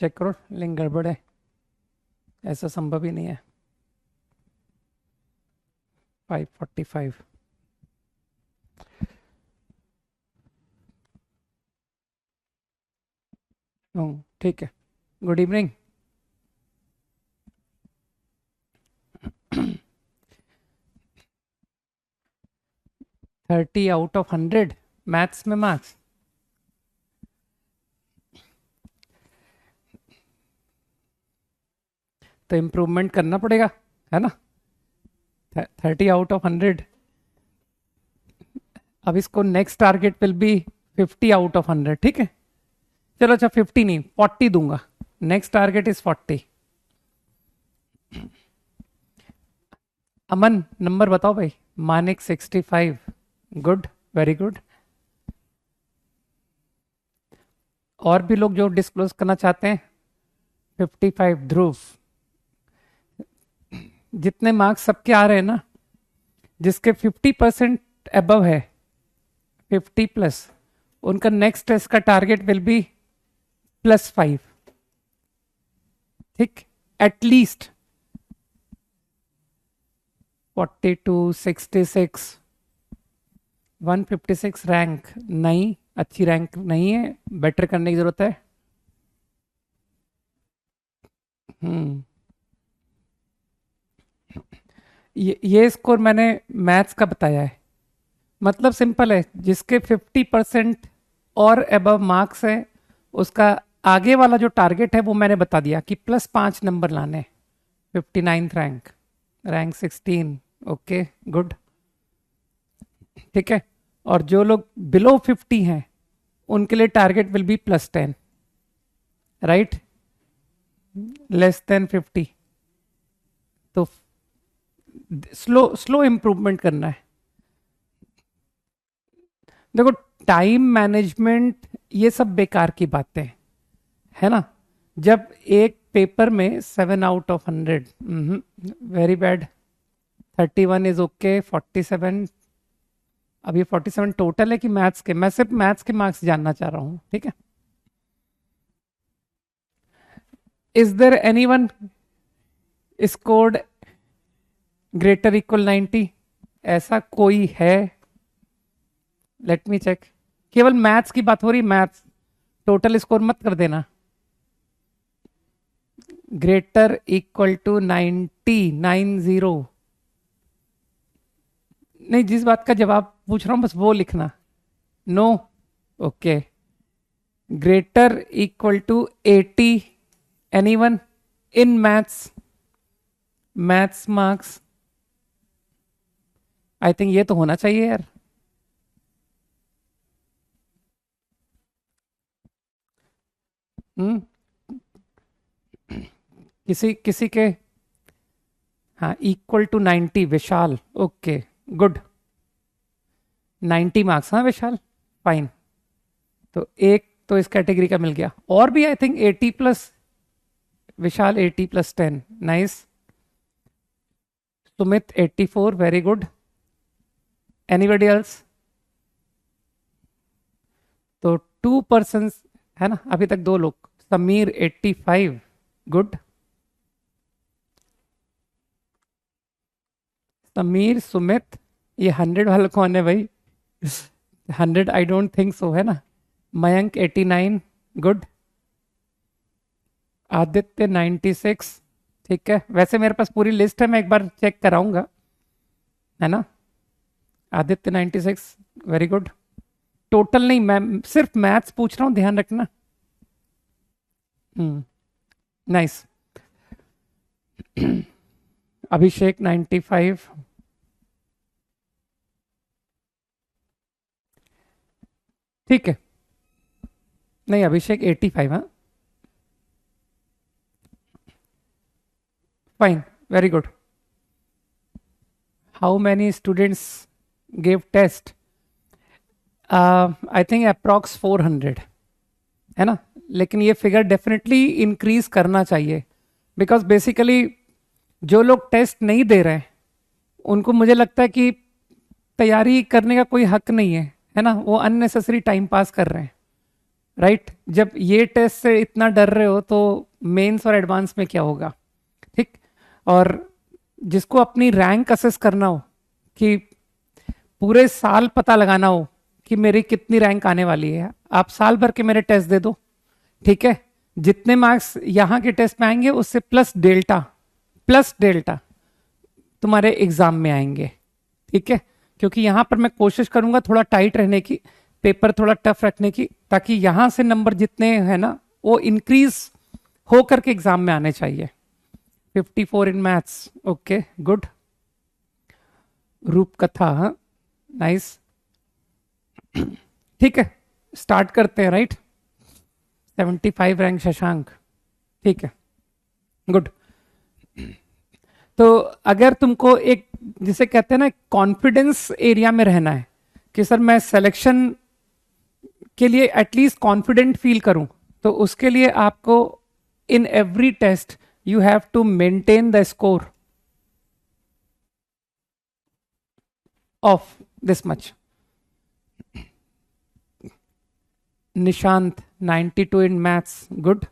Check करो, link गड़बड़ है, ऐसा संभव ही नहीं है। 5:45। ठीक है। Good evening. 30 out of 100 maths में मार्क्स। तो इम्प्रूवमेंट करना पड़ेगा, है ना। 30 आउट ऑफ 100। अब इसको next target will be 50 out of 100। ठीक है, चलो अच्छा 50 नहीं 40 दूंगा। Next target is 40। Aman number बताओ भाई। मानिक 65। Good, very good. और भी लोग जो डिस्क्लोज करना चाहते हैं। 55 ध्रुव। जितने मार्क्स सबके आ रहे हैं ना, जिसके 50% अबव है, 50 प्लस, उनका नेक्स्ट टेस्ट का टारगेट विल बी +5। ठीक, एटलीस्ट 42, 66, 156 रैंक नहीं, अच्छी रैंक नहीं है, बेटर करने की जरूरत है। हम्म ये स्कोर मैंने मैथ्स का बताया है। मतलब सिंपल है, जिसके 50% और अबव मार्क्स है, उसका आगे वाला जो टारगेट है वो मैंने बता दिया कि +5 नंबर लाने। 59th rank, rank 16। Okay good, ठीक है। और जो लोग बिलो 50 हैं, उनके लिए टारगेट विल बी +10, राइट। <50। तो स्लो स्लो इम्प्रूवमेंट करना है। देखो, टाइम मैनेजमेंट ये सब बेकार की बातें हैं, है ना। जब एक पेपर में 7 out of 100, very bad. 31 is okay. 47, अभी 47 टोटल है कि मैथ्स के? मैं सिर्फ मैथ्स के मार्क्स जानना चाह रहा हूँ, ठीक है। Is there any one scored greater equal 90? ऐसा कोई है? Let me check. केवल मैथ्स की बात हो रही, मैथ्स, टोटल स्कोर मत कर देना। Greater equal to 90, 90। नहीं, जिस बात का जवाब पूछ रहा हूं बस वो लिखना। No, okay. Greater equal to 80, anyone in maths? Maths marks, I think ये तो होना चाहिए यार। हम्म किसी किसी के, हाँ, equal to 90 Vishal, okay good. 90 marks, हाँ विशाल, फाइन। तो एक तो इस कैटेगरी का मिल गया। और भी I think 80+, Vishal 80+10, nice. Sumit 84, very good. Anybody else? तो 2 पर्सन, है ना, अभी तक 2 लोग। समीर 85, गुड। समीर, सुमित, ये 100 वाला कौन है भाई? 100 आई डोंट थिंक सो, है ना। मयंक 89, गुड। आदित्य 96, ठीक है। वैसे मेरे पास पूरी लिस्ट है, मैं एक बार चेक कराऊंगा, है ना। Aditya 96, very good. टोटल नहीं, मैं सिर्फ मैथ्स पूछ रहा हूँ, ध्यान रखना। नाइस। अभिषेक 95, ठीक है। नहीं, अभिषेक 85, हाँ, fine, very good. How many students give test? I think approx 400, है ना। लेकिन ये फिगर डेफिनेटली इंक्रीज करना चाहिए, बिकॉज बेसिकली जो लोग टेस्ट नहीं दे रहे हैं, उनको मुझे लगता है कि तैयारी करने का कोई हक नहीं है, है ना। वो अननेसेसरी टाइम पास कर रहे हैं। राइट? जब ये टेस्ट से इतना डर रहे हो तो मेंस और एडवांस में क्या होगा? ठीक। और जिसको अपनी रैंक असेस करना हो, कि पूरे साल पता लगाना हो कि मेरी कितनी रैंक आने वाली है, आप साल भर के मेरे टेस्ट दे दो, ठीक है? जितने मार्क्स यहाँ के टेस्ट में आएंगे उससे प्लस डेल्टा तुम्हारे एग्जाम में आएंगे, ठीक है? क्योंकि यहां पर मैं कोशिश करूंगा थोड़ा टाइट रहने की, पेपर थोड़ा टफ रखने की, ताकि यहां से नंबर जितने हैं ना वो इंक्रीज हो करके एग्जाम में आने चाहिए। 54 इन मैथ्स, ओके गुड। रूप कथा, हाँ नाइस। ठीक है, स्टार्ट करते हैं, राइट? 75 रैंक शशांक, ठीक है गुड। तो अगर तुमको एक, जिसे कहते हैं ना, कॉन्फिडेंस एरिया में रहना है कि सर मैं सिलेक्शन के लिए एटलीस्ट कॉन्फिडेंट फील करूं, तो उसके लिए आपको in every test you have to maintain the score of this much. Nishant 92 in maths, good.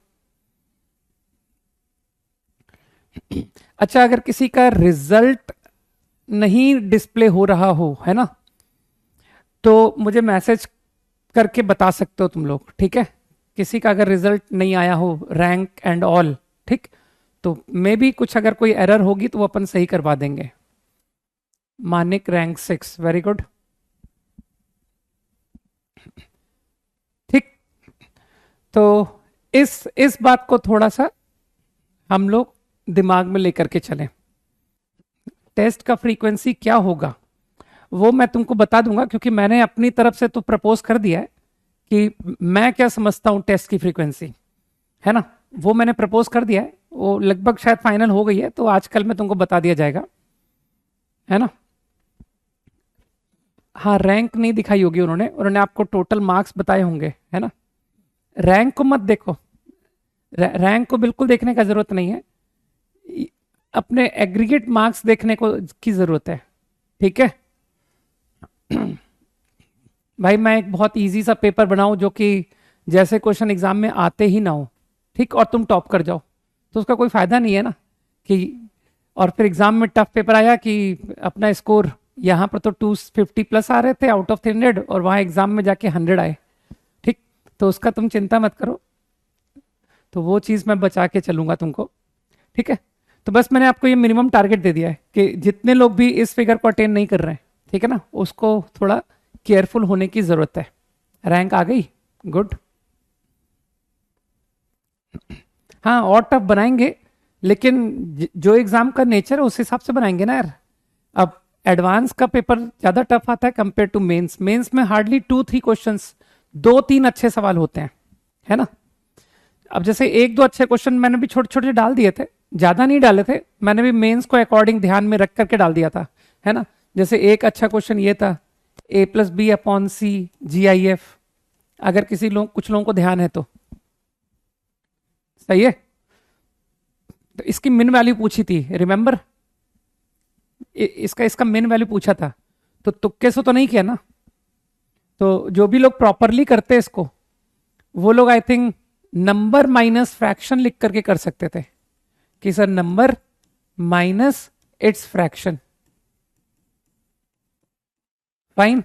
अच्छा, अगर किसी का रिजल्ट नहीं डिस्प्ले हो रहा हो, है ना, तो मुझे मैसेज करके बता सकते हो तुम लोग, ठीक है? किसी का अगर रिजल्ट नहीं आया हो, रैंक एंड ऑल, ठीक, तो मे भी कुछ अगर कोई एरर होगी तो वो अपन सही करवा देंगे। मानिक रैंक 6, वेरी गुड, ठीक। तो इस बात को थोड़ा सा हम लोग दिमाग में लेकर के चलें। टेस्ट का फ्रीक्वेंसी क्या होगा वो मैं तुमको बता दूंगा, क्योंकि मैंने अपनी तरफ से तो प्रपोज कर दिया है कि मैं क्या समझता हूं टेस्ट की फ्रीक्वेंसी, है ना, वो मैंने प्रपोज कर दिया है। वो लगभग शायद फाइनल हो गई है, तो आजकल में तुमको बता दिया जाएगा, है ना। हाँ, रैंक नहीं दिखाई होगी उन्होंने आपको टोटल मार्क्स बताए होंगे, है ना। रैंक को मत देखो, रैंक को बिल्कुल देखने का जरूरत नहीं है, अपने एग्रीगेट मार्क्स देखने को की जरूरत है, ठीक है। भाई मैं एक बहुत इजी सा पेपर बनाऊं जो कि जैसे क्वेश्चन एग्जाम में आते ही ना हो, ठीक, और तुम टॉप कर जाओ, तो उसका कोई फायदा नहीं है ना। कि और फिर एग्जाम में टफ पेपर आया कि अपना स्कोर यहाँ पर तो 250 प्लस आ रहे थे आउट ऑफ 300, और वहां एग्जाम में जाके 100 आए, ठीक, तो उसका तुम चिंता मत करो, तो वो चीज मैं बचा के चलूंगा तुमको, ठीक है। तो बस मैंने आपको ये मिनिमम टारगेट दे दिया है कि जितने लोग भी इस फिगर को अटेन नहीं कर रहे हैं, ठीक है ना, उसको थोड़ा केयरफुल होने की जरूरत है। रैंक आ गई, गुड। हाँ, और टफ बनाएंगे, लेकिन जो एग्जाम का नेचर है उस हिसाब से बनाएंगे ना यार। अब एडवांस का पेपर ज्यादा टफ आता है कंपेयर टू मेंस। मेंस में हार्डली 2-3 क्वेश्चंस, 2-3 अच्छे सवाल होते हैं, है ना। अब जैसे 1-2 अच्छे क्वेश्चन मैंने भी छोटे छोटे डाल दिए थे, ज्यादा नहीं डाले थे, मैंने भी मेंस को अकॉर्डिंग ध्यान में रख करके डाल दिया था, है ना। जैसे एक अच्छा क्वेश्चन ये था, A+B/C GIF, अगर कुछ लोगों को ध्यान है तो सही है। तो इसकी मिन वैल्यू पूछी थी, रिमेंबर? इसका मिन वैल्यू पूछा था, तो तुक्के से तो नहीं किया ना। तो जो भी लोग प्रॉपरली करते हैं इसको, वो लोग I think number minus fraction लिख करके कर सकते थे कि sir number minus it's fraction, fine.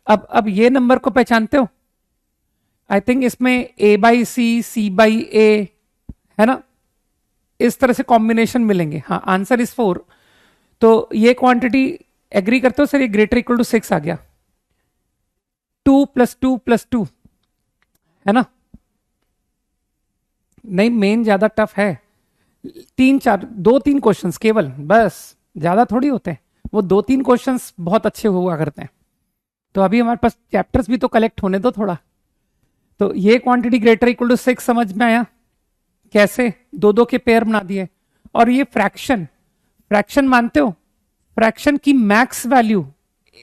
अब ये नंबर को पहचानते हो? आई थिंक इसमें A/C, C/A, है ना, इस तरह से कॉम्बिनेशन मिलेंगे। हाँ, आंसर इज 4। तो ये क्वांटिटी एग्री करते हो सर? ये ग्रेटर इक्वल टू 6 आ गया, 2+2+2, है ना। नहीं, मेन ज्यादा टफ है, 2-3 क्वेश्चंस केवल, बस ज्यादा थोड़ी होते हैं वो। 2-3 क्वेश्चंस बहुत अच्छे हुआ करते हैं। तो अभी हमारे पास चैप्टर्स भी तो कलेक्ट होने दो थोड़ा। तो ये क्वांटिटी ग्रेटर इक्वल टू 6 समझ में आया कैसे? 2-2 के पेयर बना दिए। और ये फ्रैक्शन मानते हो? फ्रैक्शन की max value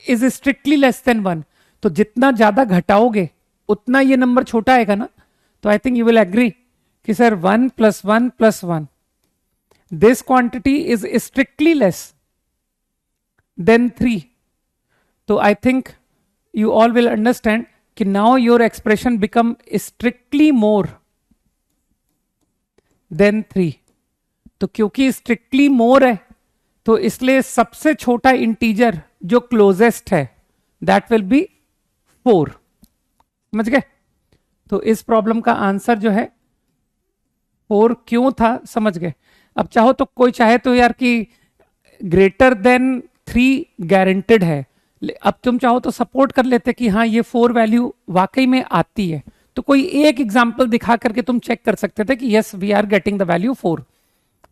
is strictly less than 1, तो जितना ज्यादा घटाओगे उतना ये नंबर छोटा आएगा ना। तो I think you will agree कि sir 1+1+1, this quantity is strictly less than 3। तो I think you all will understand कि now your expression become strictly more than 3। तो क्योंकि स्ट्रिक्टली मोर है तो इसलिए सबसे छोटा इंटीजर जो क्लोजेस्ट है दैट विल बी 4। समझ गए? तो इस प्रॉब्लम का आंसर जो है 4 क्यों था, समझ गए? अब चाहो तो कोई चाहे तो यार कि ग्रेटर देन 3 गारंटेड है, अब तुम चाहो तो सपोर्ट कर लेते कि हाँ ये 4 वैल्यू वाकई में आती है, तो कोई एक एग्जाम्पल दिखा करके तुम चेक कर सकते थे कि yes we are getting the value 4।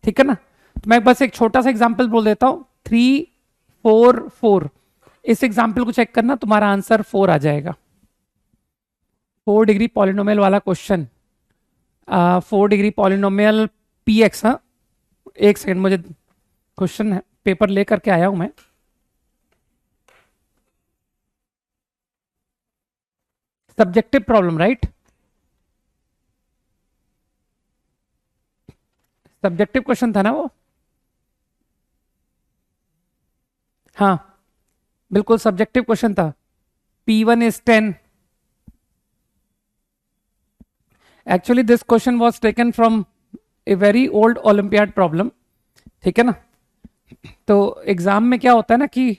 ठीक है ना? तो मैं बस एक छोटा सा एग्जाम्पल बोल देता हूं, 3 4 4। इस एग्जाम्पल को चेक करना, तुम्हारा आंसर 4 आ जाएगा। 4 डिग्री पॉलिनोमियल वाला question, 4 degree polynomial P x. हाँ एक सेकंड, मुझे क्वेश्चन है, पेपर लेकर के आया हूं मैं। Subjective problem right, subjective question था ना वो? हाँ बिल्कुल सब्जेक्टिव क्वेश्चन था। P1 is 10। Actually this question was taken from a very old Olympiad problem। ठीक है ना? तो एग्जाम में क्या होता है ना कि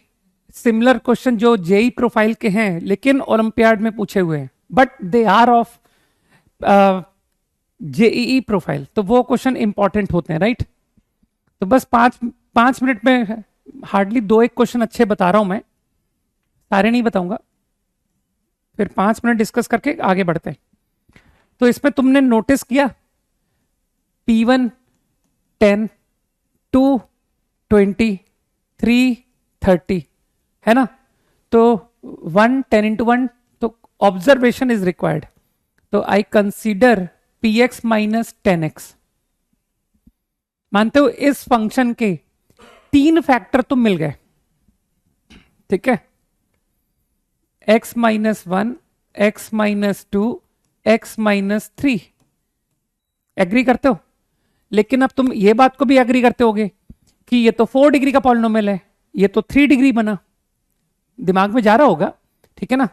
सिमिलर क्वेश्चन जो जेई प्रोफाइल के हैं लेकिन ओलंपियाड में पूछे हुए हैं, but they are of JEE profile, तो वो क्वेश्चन इंपॉर्टेंट होते हैं राइट। तो बस 5 मिनट में हार्डली 2-1 क्वेश्चन अच्छे बता रहा हूं मैं, सारे नहीं बताऊंगा, फिर 5 मिनट डिस्कस करके आगे बढ़ते हैं। तो इसमें तुमने नोटिस किया P1 10, 2 20, 3 30 है ना? तो 1 10 into 1, तो ऑब्जर्वेशन इज रिक्वायर्ड। तो I consider px minus 10x। मानते हो इस फंक्शन के 3 फैक्टर तो मिल गए, ठीक है? x minus 1, x minus 2, x minus 3। Agree करते हो? लेकिन अब तुम ये बात को भी एग्री करते होगे कि ये तो 4 डिग्री का पॉलिनोमियल है, ये तो 3 डिग्री बना। दिमाग में जा रहा होगा, ठीक है ना?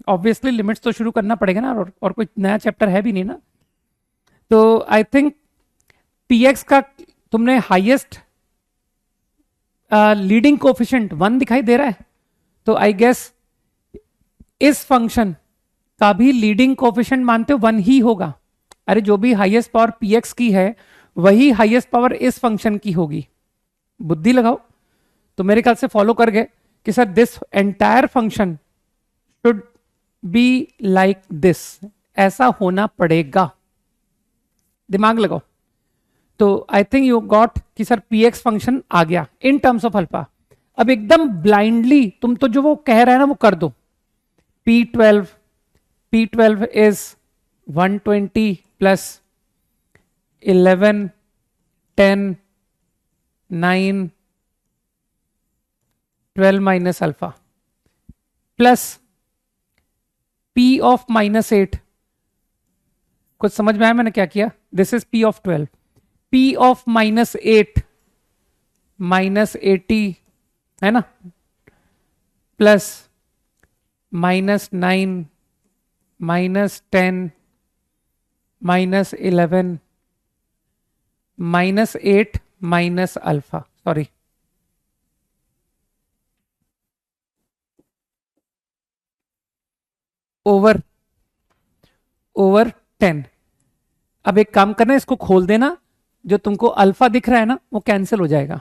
ऑब्वियसली लिमिट्स तो शुरू करना पड़ेगा ना, और कोई नया चैप्टर है भी नहीं ना। तो आई थिंक px का तुमने हाईएस्ट लीडिंग कोफिशिएंट 1 दिखाई दे रहा है, तो आई गेस इस फंक्शन का भी लीडिंग कोफिशिएंट मानते हो 1 ही होगा। अरे जो भी हाईएस्ट पावर px की है वही हाईएस्ट पावर इस फंक्शन की होगी। बुद्धि लगाओ। तो मेरे ख्याल से फॉलो कर गए कि sir this entire function should be like this, ऐसा होना पड़ेगा। दिमाग लगाओ। तो आई थिंक यू गॉट कि सर px फंक्शन आ गया इन टर्म्स ऑफ अल्फा। अब एकदम ब्लाइंडली तुम तो जो वो कह रहा है ना वो कर दो। P12 is 120 plus 11 10 9 12 minus alpha plus P of minus 8। कुछ समझ में आया मैंने क्या किया? This is P of 12, P of minus 8 minus 80 है ना, plus minus 9 minus 10 minus 11 minus 8 minus alpha, sorry over 10। अब एक काम करना, इसको खोल देना, जो तुमको अल्फा दिख रहा है ना वो कैंसिल हो जाएगा।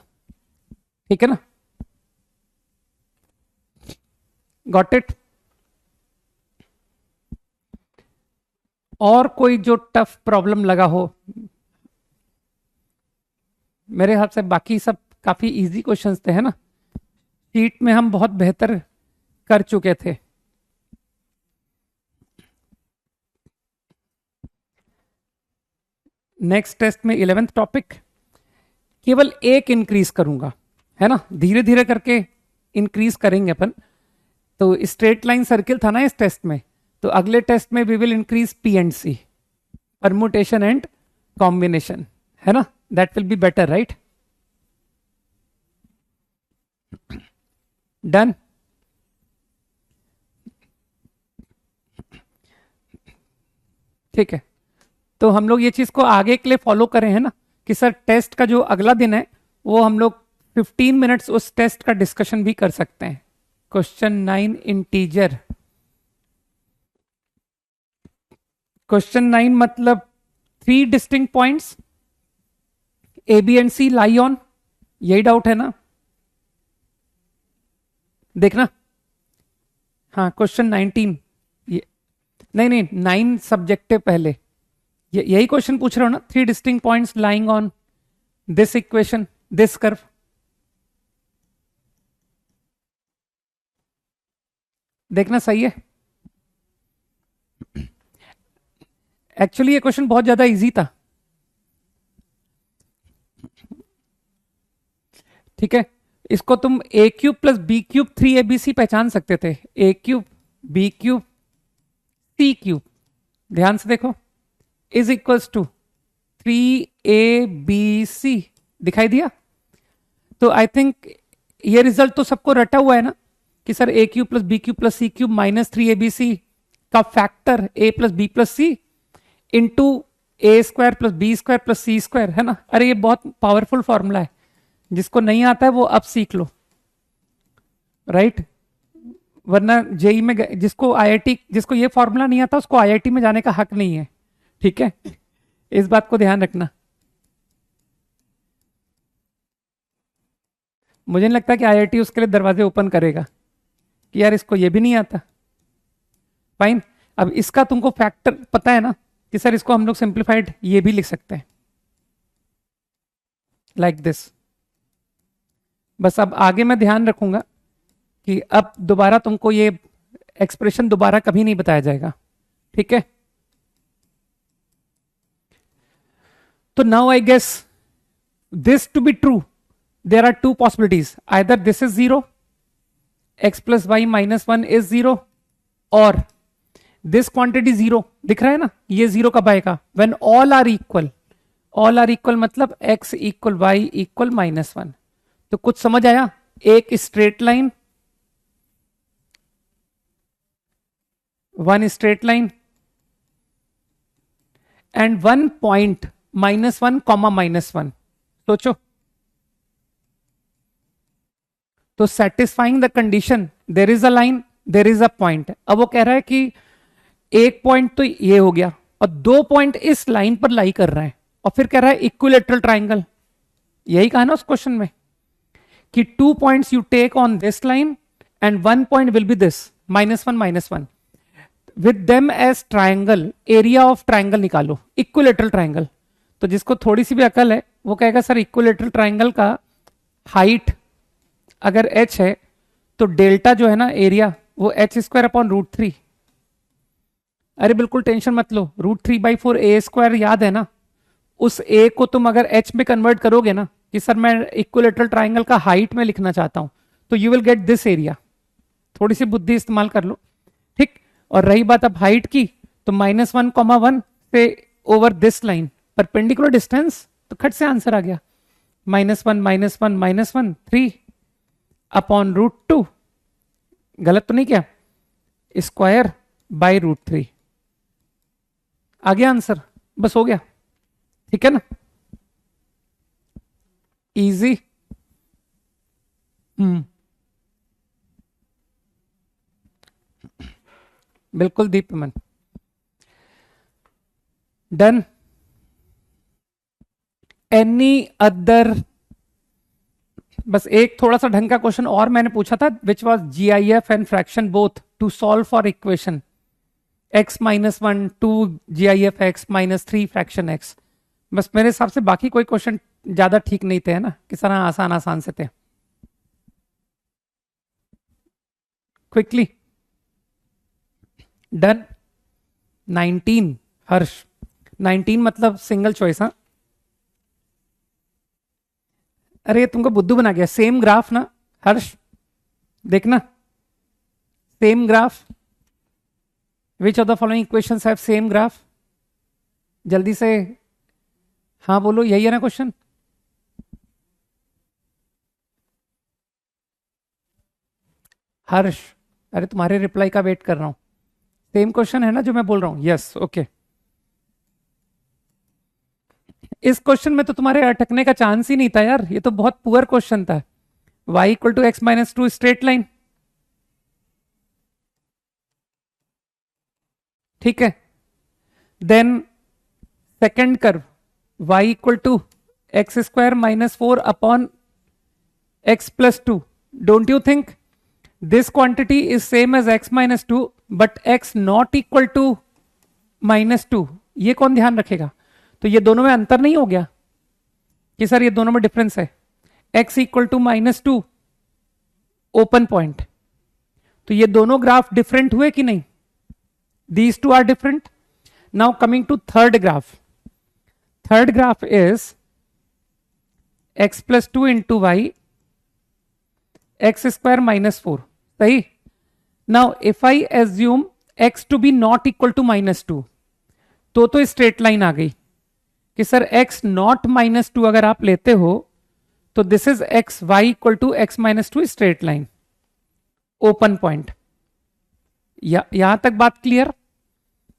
ठीक है ना? Got it? और कोई जो टफ प्रॉब्लम लगा हो? मेरे हाथ से बाकी सब काफी इजी क्वेश्चंस थे, है ना? शीट में हम बहुत बेहतर कर चुके थे। नेक्स्ट टेस्ट में 11th टॉपिक केवल एक इंक्रीज करूंगा, है ना? धीरे धीरे करके इंक्रीज करेंगे अपन। तो स्ट्रेट लाइन सर्किल था ना इस टेस्ट में, तो अगले टेस्ट में we will increase P and C, permutation and combination, है ना? That will be better right? Done? ठीक है, तो हम लोग ये चीज को आगे के लिए फॉलो करें है ना, कि सर टेस्ट का जो अगला दिन है वो हम लोग 15 मिनट्स उस टेस्ट का डिस्कशन भी कर सकते हैं। Question 9 integer. क्वेश्चन 9 मतलब 3 distinct points A B and C lie on, यही डाउट है ना? देखना, हाँ क्वेश्चन 19, ये नहीं नहीं 9 सब्जेक्टिव पहले, यही क्वेश्चन पूछ रहा हूं ना, 3 distinct points lying on this equation, this curve. देखना सही है। एक्चुअली ये क्वेश्चन बहुत ज्यादा इजी था, ठीक है। इसको तुम A cube plus B cube 3abc पहचान सकते थे, A cube B cube C cube, ध्यान से देखो, इज इक्वल्स टू 3abc, दिखाई दिया? तो आई थिंक ये रिजल्ट तो सबको रटा हुआ है ना, कि sir A cube plus B cube plus C cube minus 3abc का factor A plus B plus C into A square plus B square plus C square, है ना? अरे ये बहुत पावरफुल फॉर्मूला है, जिसको नहीं आता है वो अब सीख लो, राइट? वरना जेई में जिसको आईआईटी, जिसको ये फॉर्मूला नहीं आता उसको आईआईटी में जाने का हक नहीं है, ठीक है? इस बात को ध्यान रखना। मुझे नहीं लगता कि आईआईटी उसके लिए दरवाजे ओपन करेगा कि यार इसको ये भी नहीं आता। फाइन, अब इसका तुमको फैक्टर पता है ना, कि सर इसको हम लोग सिंप्लीफाइड ये भी लिख सकते हैं, लाइक दिस। बस अब आगे मैं ध्यान रखूंगा कि अब दोबारा तुमको ये एक्सप्रेशन दोबारा कभी नहीं बताया जाएगा, ठीक है? तो now I guess this to be true, there are 2 possibilities, either this is 0, x plus y minus 1 is 0, और दिस क्वांटिटी 0, दिख रहा है ना, ये 0 कब आएगा? When all are equal. All are equal मतलब x equal y equal minus 1। तो कुछ समझ आया? एक straight line, 1 straight line and 1 point -1 comma -1, सोचो। तो satisfying the condition, there is a line, there is a point. अब वो कह रहा है कि एक पॉइंट तो ये हो गया और 2 पॉइंट इस लाइन पर लाई कर रहा है, और फिर कह रहा है इक्विलेटरल ट्राइंगल। यही कहा ना उस क्वेश्चन में कि 2 points you take on this line and 1 point will be this -1 with them as triangle, area of triangle निकालो, इक्विलेटरल ट्राइंगल। तो जिसको थोड़ी सी भी अकल है वो कहेगा सर इक्विलेटरल ट्राइंगल का हाइट अगर h है तो डेल्टा जो है ना एरिया, वो h² / √3। अरे बिल्कुल टेंशन मत लो, √3/4 a² याद है ना, उस a को तुम अगर h में कन्वर्ट करोगे ना, कि सर मैं इक्विलेटरल ट्राइंगल का हाइट में लिखना चाहता हूं, तो you will get this area. थोड़ी सी बुद्धि इस्तेमाल कर लो, ठीक? और रही बात अब हाइट की, तो -1, 1 से over this line perpendicular distance, तो खट से आंसर आ गया, -1 3 अपॉन √2, गलत तो नहीं क्या? स्क्वायर बाय √3, आ गया आंसर, बस हो गया, ठीक है ना? इजी। बिल्कुल दीप्यमन, डन। Any other? बस एक थोड़ा सा ढंग का क्वेश्चन और मैंने पूछा था, which was GIF and fraction both to solve for equation x-1 2 GIF x -3 fraction x। बस मेरे हिसाब से बाकी कोई क्वेश्चन ज्यादा ठीक नहीं थे, है ना, किस तरह आसान आसान से थे। Quickly done. 19 हर्ष, 19 मतलब सिंगल चॉइस। हाँ, अरे तुमको बुद्धू बना गया। सेम ग्राफ ना हर्ष, देखना same graph, which of the following equations have same graph, जल्दी से हाँ बोलो, यही है ना क्वेश्चन? हर्ष, अरे तुम्हारे रिप्लाई का वेट कर रहा हूं। सेम क्वेश्चन है ना जो मैं बोल रहा हूं? Yes, okay. इस क्वेश्चन में तो तुम्हारे अटकने का चांस ही नहीं था यार, ये तो बहुत पुअर क्वेश्चन था। y equal to x minus two straight line, ठीक है। Then second curve y equal to x square minus four upon x plus two. Don't you think this quantity is same as x minus two but x not equal to minus two? ये कौन ध्यान रखेगा? तो ये दोनों में अंतर नहीं हो गया कि सर ये दोनों में डिफरेंस है? x equal to minus two open point, तो ये दोनों ग्राफ डिफरेंट हुए कि नहीं? These two are different. Now coming to third graph, third graph is x plus two into Y X square minus four, सही। Now if I assume x to be not equal to minus two, तो straight line आ गई कि sir x not minus two अगर आप लेते हो तो this is x y equal to x minus two straight line open point. यहां तक बात क्लियर,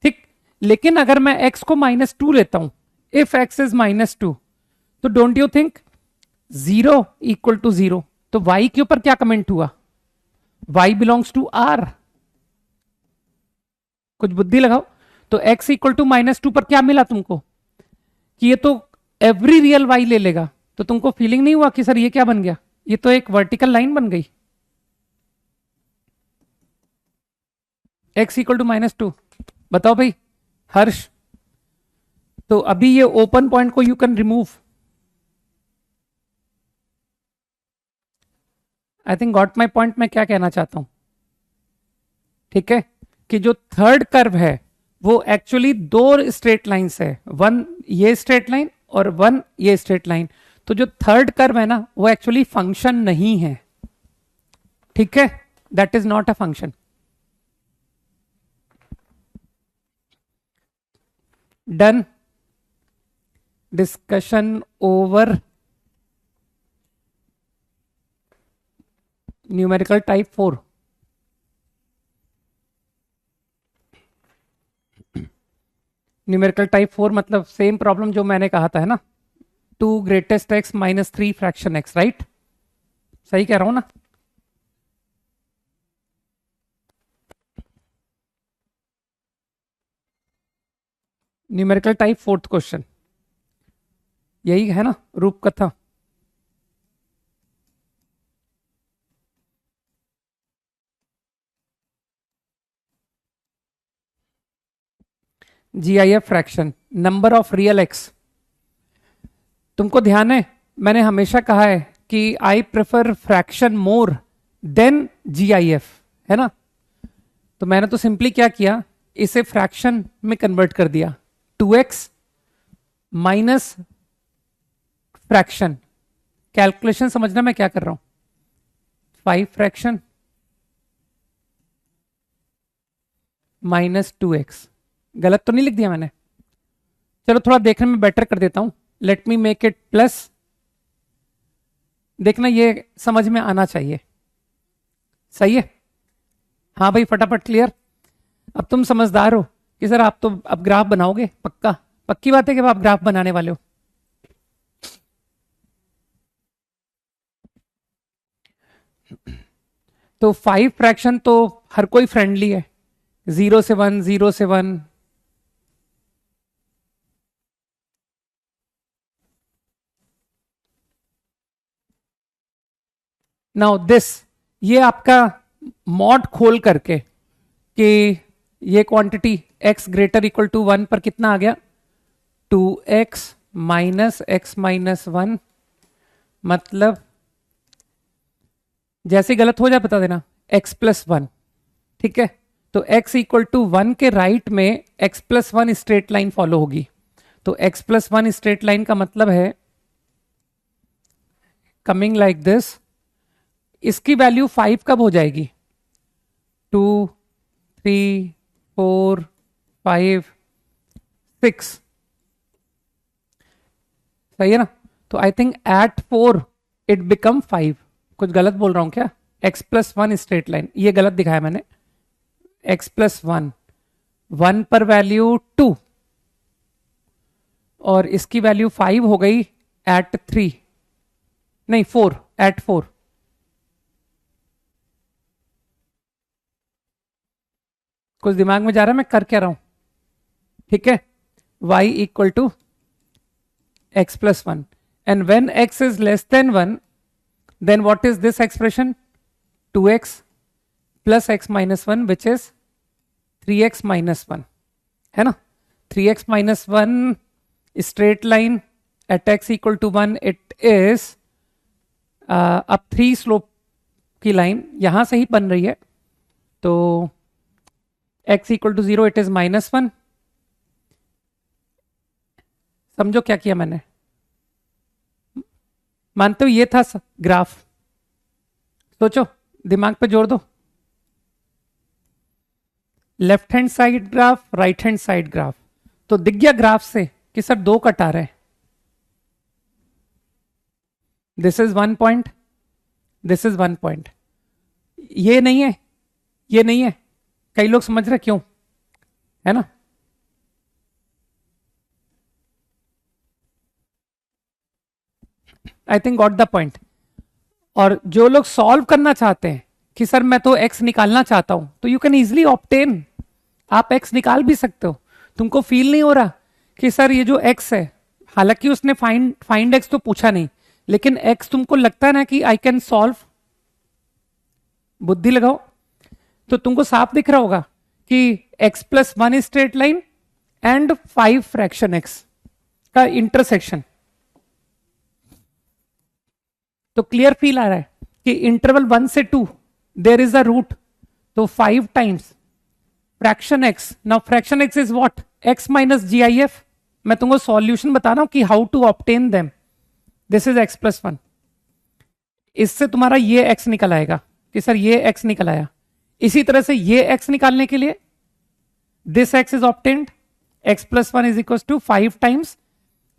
ठीक। लेकिन अगर मैं x को माइनस टू लेता हूं, if x is minus two, तो don't you think zero equal to zero, तो y के ऊपर क्या कमेंट हुआ? y belongs to r। कुछ बुद्धि लगाओ। तो x इक्वल टू माइनस टू पर क्या मिला तुमको कि ये तो एवरी रियल y ले लेगा, तो तुमको फीलिंग नहीं हुआ कि सर ये क्या बन गया? ये तो एक वर्टिकल लाइन बन गई। x equal to minus two, बताओ भाई हर्ष। तो अभी ये ओपन पॉइंट को you can remove. I think got my point, मैं क्या कहना चाहता हूं, ठीक है। कि जो थर्ड कर्व है वो एक्चुअली दो स्ट्रेट लाइंस है, वन ये स्ट्रेट लाइन और वन ये स्ट्रेट लाइन। तो जो थर्ड कर्व है ना वो एक्चुअली फंक्शन नहीं है, ठीक है, that is not a function. Done. Discussion over numerical type 4। Numerical type 4 मतलब सेम प्रॉब्लम जो मैंने कहा था, है ना, 2 greatest x minus 3 fraction x, right? सही कह रहा हूं ना? न्यूमेरिकल टाइप 4th क्वेश्चन यही है ना, रूप कथा। GIF fraction, number of real x. तुमको ध्यान है मैंने हमेशा कहा है कि I prefer fraction more than GIF, है ना? तो मैंने तो सिंपली क्या किया, इसे फ्रैक्शन में कन्वर्ट कर दिया, 2x माइनस फ्रैक्शन। कैलकुलेशन समझना मैं क्या कर रहा हूं, 5 फ्रैक्शन माइनस 2x। गलत तो नहीं लिख दिया मैंने? चलो थोड़ा देखने में बेटर कर देता हूं, let me make it plus. देखना ये समझ में आना चाहिए, सही है? हाँ भाई फटाफट क्लियर। अब तुम समझदार हो कि सर आप तो अब ग्राफ बनाओगे, पक्का पक्की बात है कि आप ग्राफ बनाने वाले हो। तो 5 फ्रैक्शन तो हर कोई फ्रेंडली है, 0 से 1, 0 से 1। नाउ दिस, ये आपका मॉड खोल करके कि ये quantity x greater equal to 1 पर कितना आ गया, 2x माइनस एक्स माइनस 1। मतलब जैसे गलत हो जाए बता देना, x प्लस 1, ठीक है। तो x इक्वल टू 1 के राइट में x plus 1 straight line follow होगी। तो x प्लस 1 स्ट्रेट लाइन का मतलब है कमिंग लाइक दिस। इसकी वैल्यू 5 कब हो जाएगी, 2 3 4 5 6, सही है ना? तो I think at 4 it become 5। कुछ गलत बोल रहा हूं क्या? x प्लस 1 स्ट्रेट लाइन, ये गलत दिखाया मैंने। x प्लस 1, 1 पर वैल्यू 2, और इसकी वैल्यू 5 हो गई एट 3, नहीं 4, एट 4। कुछ दिमाग में जा रहा है मैं कर क्या रहा हूं? ठीक है, y equal to x plus 1 and when x is less than 1 then what is this expression? 2x plus x minus 1 which is 3x minus 1, है ना? 3x minus 1 straight line at x equal to 1, it is अब 3 slope की line यहां से ही बन रही है, तो x equal to 0 it is minus 1। समझो क्या किया मैंने? मानते हो ये था ग्राफ? सोचो, दिमाग पे जोर दो। Left hand side graph, right hand side graph, तो दिख गया ग्राफ से कि सर 2 कट आ रहे हैं। This is 1 point, this is 1 point. ये नहीं है, ये नहीं है। कई लोग समझ रहे क्यों, है ना? आई थिंक गॉट द पॉइंट। और जो लोग सॉल्व करना चाहते हैं कि सर मैं तो x निकालना चाहता हूं, तो यू कैन इजिली ऑब्टेन, आप x निकाल भी सकते हो। तुमको फील नहीं हो रहा कि सर ये जो x है, हालांकि उसने फाइंड x तो पूछा नहीं, लेकिन x तुमको लगता है ना कि आई कैन सॉल्व? बुद्धि लगाओ, तो तुमको साफ दिख रहा होगा कि x plus 1 straight line and 5 fraction x का इंटरसेक्शन। तो क्लियर फील आ रहा है कि इंटरवल 1 से 2 देयर इज अ रूट, तो 5 times fraction x। Now fraction x is what? x minus GIF। मैं तुमको सॉल्यूशन बता रहा हूं कि how to obtain them. This is x plus 1। इससे तुम्हारा ये x निकल आएगा कि सर ये x निकल आया। इसी तरह से ये x निकालने के लिए this x is obtained, x plus 1 is equal to 5 times,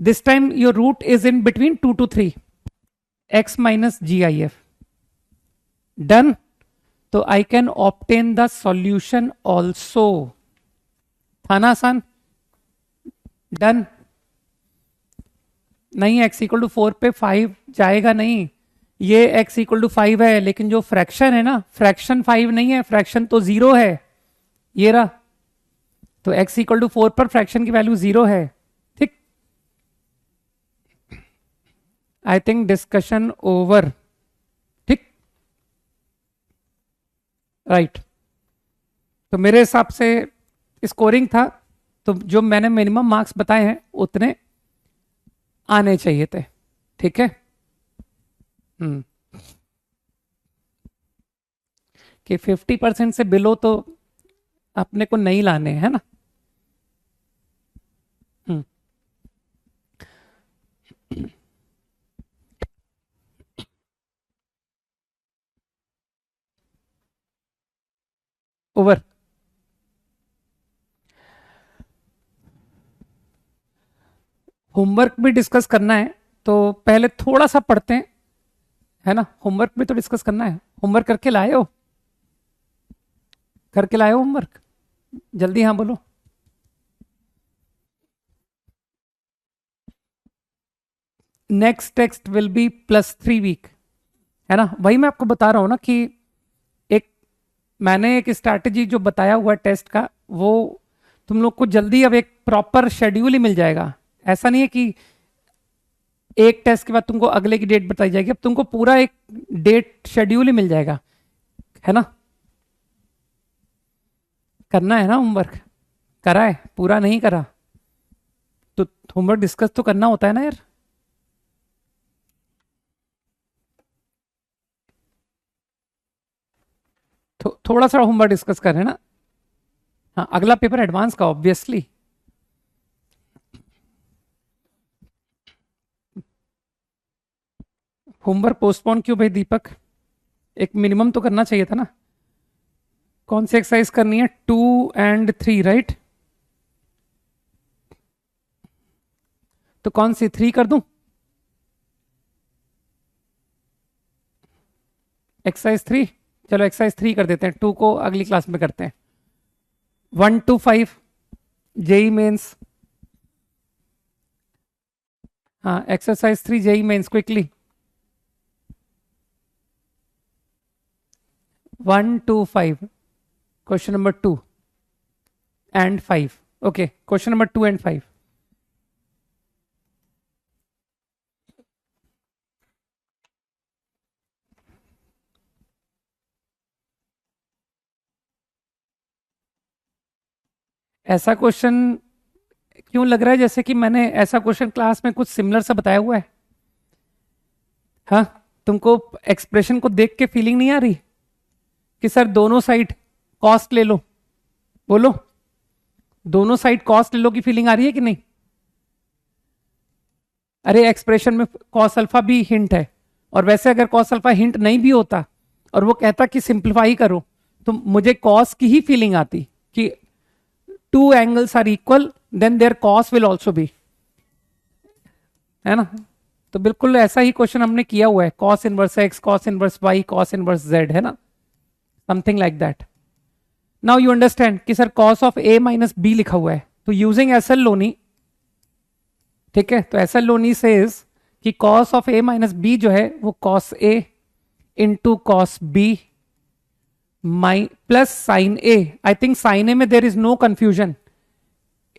this time your root is in between 2 to 3, x minus GIF। Done. तो I can obtain the solution also. था ना आसान? डन। नहीं, x इक्वल टू 4 पे 5 जाएगा नहीं। ये x equal to 5 है, लेकिन जो फ्रैक्शन है ना, फ्रैक्शन 5 नहीं है, फ्रैक्शन तो 0 है। ये रहा, तो x इक्वल टू 4 पर फ्रैक्शन की वैल्यू 0 है। ठीक, आई थिंक डिस्कशन ओवर। ठीक, राइट। तो मेरे हिसाब से स्कोरिंग था, तो जो मैंने मिनिमम मार्क्स बताए हैं उतने आने चाहिए थे। ठीक है, कि 50% से बिलो तो अपने को नहीं लाने, है ना? ओवर। होमवर्क भी डिस्कस करना है, तो पहले थोड़ा सा पढ़ते हैं, है ना? होमवर्क भी तो डिस्कस करना है। होमवर्क करके लाए हो? करके लाए हो होमवर्क? जल्दी हाँ बोलो। Next text will be +3 week, है ना? वही मैं आपको बता रहा हूं ना कि एक मैंने एक स्ट्रैटेजी जो बताया हुआ है टेस्ट का, वो तुम लोग को जल्दी अब एक प्रॉपर शेड्यूल ही मिल जाएगा। ऐसा नहीं है कि एक टेस्ट के बाद तुमको अगले की डेट बताई जाएगी, अब तुमको पूरा एक डेट शेड्यूल ही मिल जाएगा, है ना? करना है ना होमवर्क? करा है? पूरा नहीं करा तो होमवर्क डिस्कस तो करना होता है ना यार। थोड़ा सा होमवर्क डिस्कस करें ना। हाँ, अगला पेपर एडवांस का ऑब्वियसली। होमवर्क पोस्टपोन क्यों भाई दीपक? एक मिनिमम तो करना चाहिए था ना। कौन सी एक्सरसाइज करनी है? 2 and 3, राइट? तो कौन सी 3 कर दूं? एक्सरसाइज 3, चलो एक्सरसाइज 3 कर देते हैं, 2 को अगली क्लास में करते हैं। 1 to 5 जेई मेंस, हाँ, exercise 3 JEE mains quickly. 1 to 5, question number 2 and 5। Okay, question number 2 and 5। ऐसा क्वेश्चन क्यों लग रहा है जैसे कि मैंने ऐसा क्वेश्चन क्लास में कुछ सिमिलर सा बताया हुआ है? हाँ, तुमको एक्सप्रेशन को देख के फीलिंग नहीं आ रही कि सर दोनों साइड कॉस्ट ले लो? बोलो, दोनों साइड कॉस्ट ले लो की फीलिंग आ रही है कि नहीं? अरे एक्सप्रेशन में कॉस अल्फा भी हिंट है, और वैसे अगर कॉस अल्फा हिंट नहीं भी होता और वो कहता कि सिंप्लीफाई करो, तो मुझे कॉस की ही फीलिंग आती कि two angles are equal, then their cos will also be, है ना? तो बिल्कुल ऐसा ही क्वेश्चन हमने किया हुआ है, cos inverse X, cos inverse Y, cos inverse Z, है ना? Something like that. Now you understand कि sir cos of A minus B लिखा हुआ है, तो यूजिंग एस एल लोनी, ठीक है, तो एस एल लोनी सेज कि cos of A minus B जो है वो cos A into cos B my plus sin A. I think sin A में there is no confusion,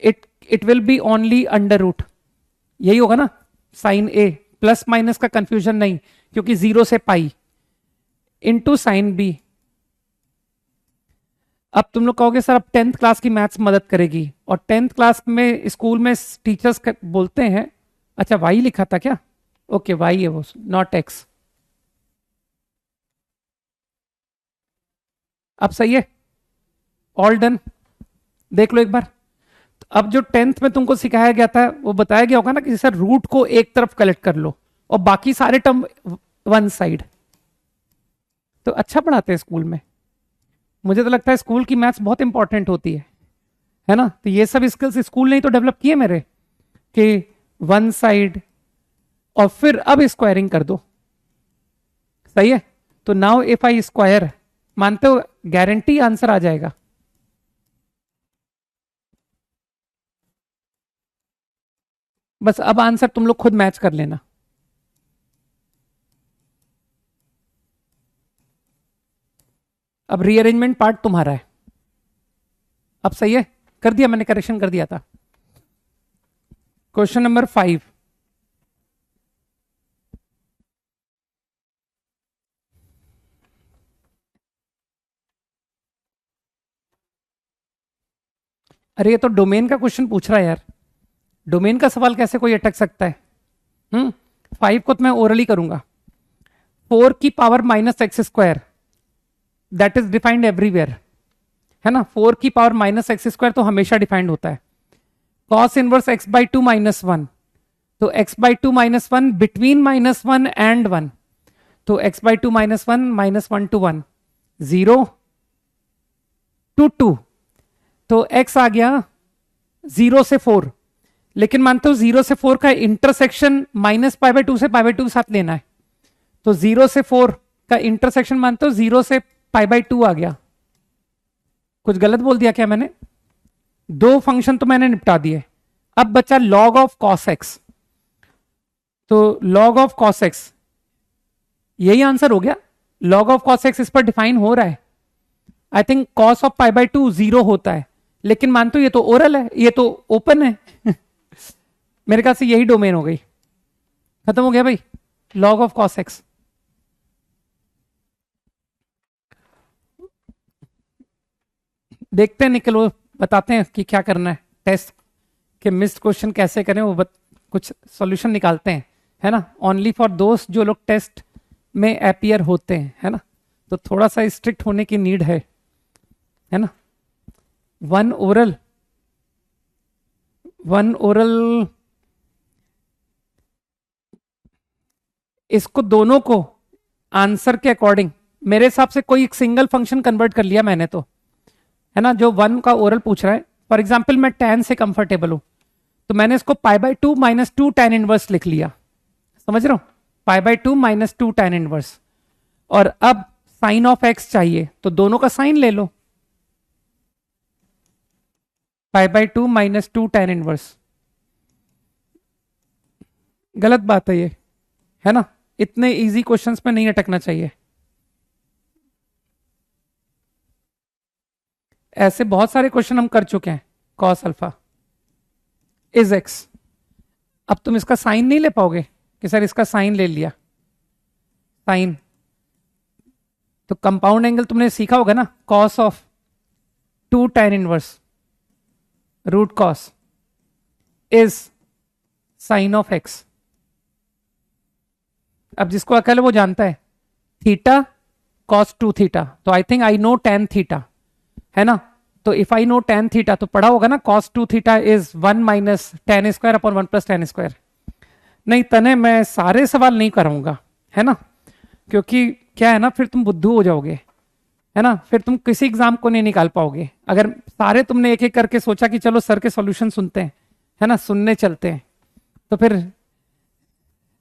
it will be only under root, यही होगा ना? Sin A plus minus का confusion नहीं, क्योंकि 0 से पाई इंटू साइन बी। अब तुम लोग कहोगे सर अब 10th क्लास की मैथ्स मदद करेगी, और 10th क्लास में स्कूल में टीचर्स बोलते हैं, अच्छा वाई लिखा था क्या? ओके वाई है वो, नॉट एक्स। अब सही है, ऑल डन। देख लो एक बार, तो अब जो 10th में तुमको सिखाया गया था वो बताया गया होगा ना कि सर रूट को एक तरफ कलेक्ट कर लो और बाकी सारे टर्म वन साइड। तो अच्छा पढ़ाते हैं स्कूल में, मुझे तो लगता है स्कूल की मैथ्स बहुत इंपॉर्टेंट होती है ना? तो ये सब स्किल्स स्कूल ने ही तो डेवलप किए मेरे, कि वन साइड और फिर अब स्क्वायरिंग कर दो, सही है? तो नाउ इफ आई स्क्वायर, मानते हो गारंटी आंसर आ जाएगा? बस अब आंसर तुम लोग खुद मैच कर लेना। अब रीअरेंजमेंट पार्ट तुम्हारा है। अब सही है, कर दिया मैंने, करेक्शन कर दिया था। क्वेश्चन नंबर 5, अरे ये तो डोमेन का क्वेश्चन पूछ रहा है यार, डोमेन का सवाल कैसे कोई अटक सकता है? 5 को तो मैं ओरली करूंगा। 4 की power minus x square, that is defined everywhere, है ना? 4 की पावर माइनस एक्स स्क्वायर तो हमेशा डिफाइंड होता है। Cos inverse x by two minus one, तो x by two minus one between minus one and one, तो x by two minus one, minus one to one, 0 to 2, तो x आ गया 0 से 4, लेकिन मानते हो 0 से 4 का intersection minus pi by to से पाई बाई टू के साथ लेना है, तो 0 से 4 का इंटरसेक्शन मानते हो 0 से पाई बाई टू आ गया। कुछ गलत बोल दिया क्या मैंने? दो फंक्शन तो मैंने निपटा दिए, अब बचा लॉग ऑफ कॉस एक्स, तो लॉग ऑफ कॉस एक्स यही आंसर हो गया। लॉग ऑफ कॉस एक्स इस पर डिफाइन हो रहा है। I think cos of pi by to 0 होता है, लेकिन मानते हो ये तो ओरल है, ये तो ओपन है मेरे ख्याल से यही डोमेन हो गई, खत्म हो गया भाई, लॉग ऑफ कॉस एक्स। देखते हैं निकल, वो बताते हैं कि क्या करना है, टेस्ट के मिस्ड क्वेश्चन कैसे करें वो कुछ सॉल्यूशन निकालते हैं, है ना? ओनली फॉर दोस्त जो लोग टेस्ट में अपियर होते हैं, है ना? तो थोड़ा सा स्ट्रिक्ट होने की नीड है ना? वन ओरल, वन ओरल, इसको दोनों को आंसर के अकॉर्डिंग मेरे हिसाब से कोई एक सिंगल फंक्शन कन्वर्ट कर लिया मैंने तो, है ना? जो वन का ओरल पूछ रहा है, फॉर एग्जाम्पल मैं tan से कंफर्टेबल हूं, तो मैंने इसको पाई by two minus two tan inverse लिख लिया, समझ रहे हो? पाई by two minus two tan inverse, और अब साइन ऑफ एक्स चाहिए तो दोनों का साइन ले लो, pi by two minus two tan inverse. गलत बात है ये, है ना। इतने इजी क्वेश्चंस में नहीं अटकना चाहिए। ऐसे बहुत सारे क्वेश्चन हम कर चुके हैं। Cos alpha is x. अब तुम इसका साइन नहीं ले पाओगे कि सर इसका साइन ले लिया, साइन। तो कंपाउंड एंगल तुमने सीखा होगा ना, cos of 2 tan inverse root cos is sine of x. अब जिसको अकल है वो जानता है थीटा कॉस 2 थीटा, तो I think I know tan theta, है ना। तो if I know tan theta तो पढ़ा होगा ना, cos 2 theta is 1 minus tan square upon 1 plus tan square. नहीं तने मैं सारे सवाल नहीं कराऊंगा, है ना, क्योंकि क्या है ना, फिर तुम बुद्धू हो जाओगे, है ना, फिर तुम किसी एग्जाम को नहीं निकाल पाओगे। अगर सारे तुमने एक एक करके सोचा कि चलो सर के सॉल्यूशन सुनते हैं, है ना, सुनने चलते हैं, तो फिर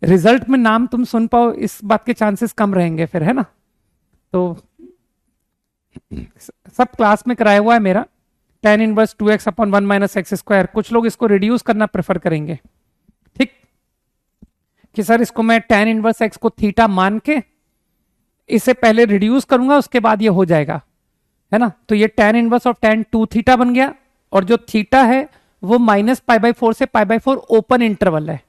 रिजल्ट में नाम तुम सुन पाओ इस बात के चांसेस कम रहेंगे फिर, है ना। तो सब क्लास में कराया हुआ है मेरा, tan inverse 2x upon 1 minus x square. कुछ लोग इसको रिड्यूस करना प्रेफर करेंगे, ठीक, कि सर इसको मैं tan इनवर्स x को थीटा मान के इसे पहले रिड्यूस करूंगा उसके बाद ये हो जाएगा, है ना। तो ये tan inverse of tan 2 theta बन गया, और जो थीटा है वो माइनस π/4 से π/4 ओपन इंटरवल है।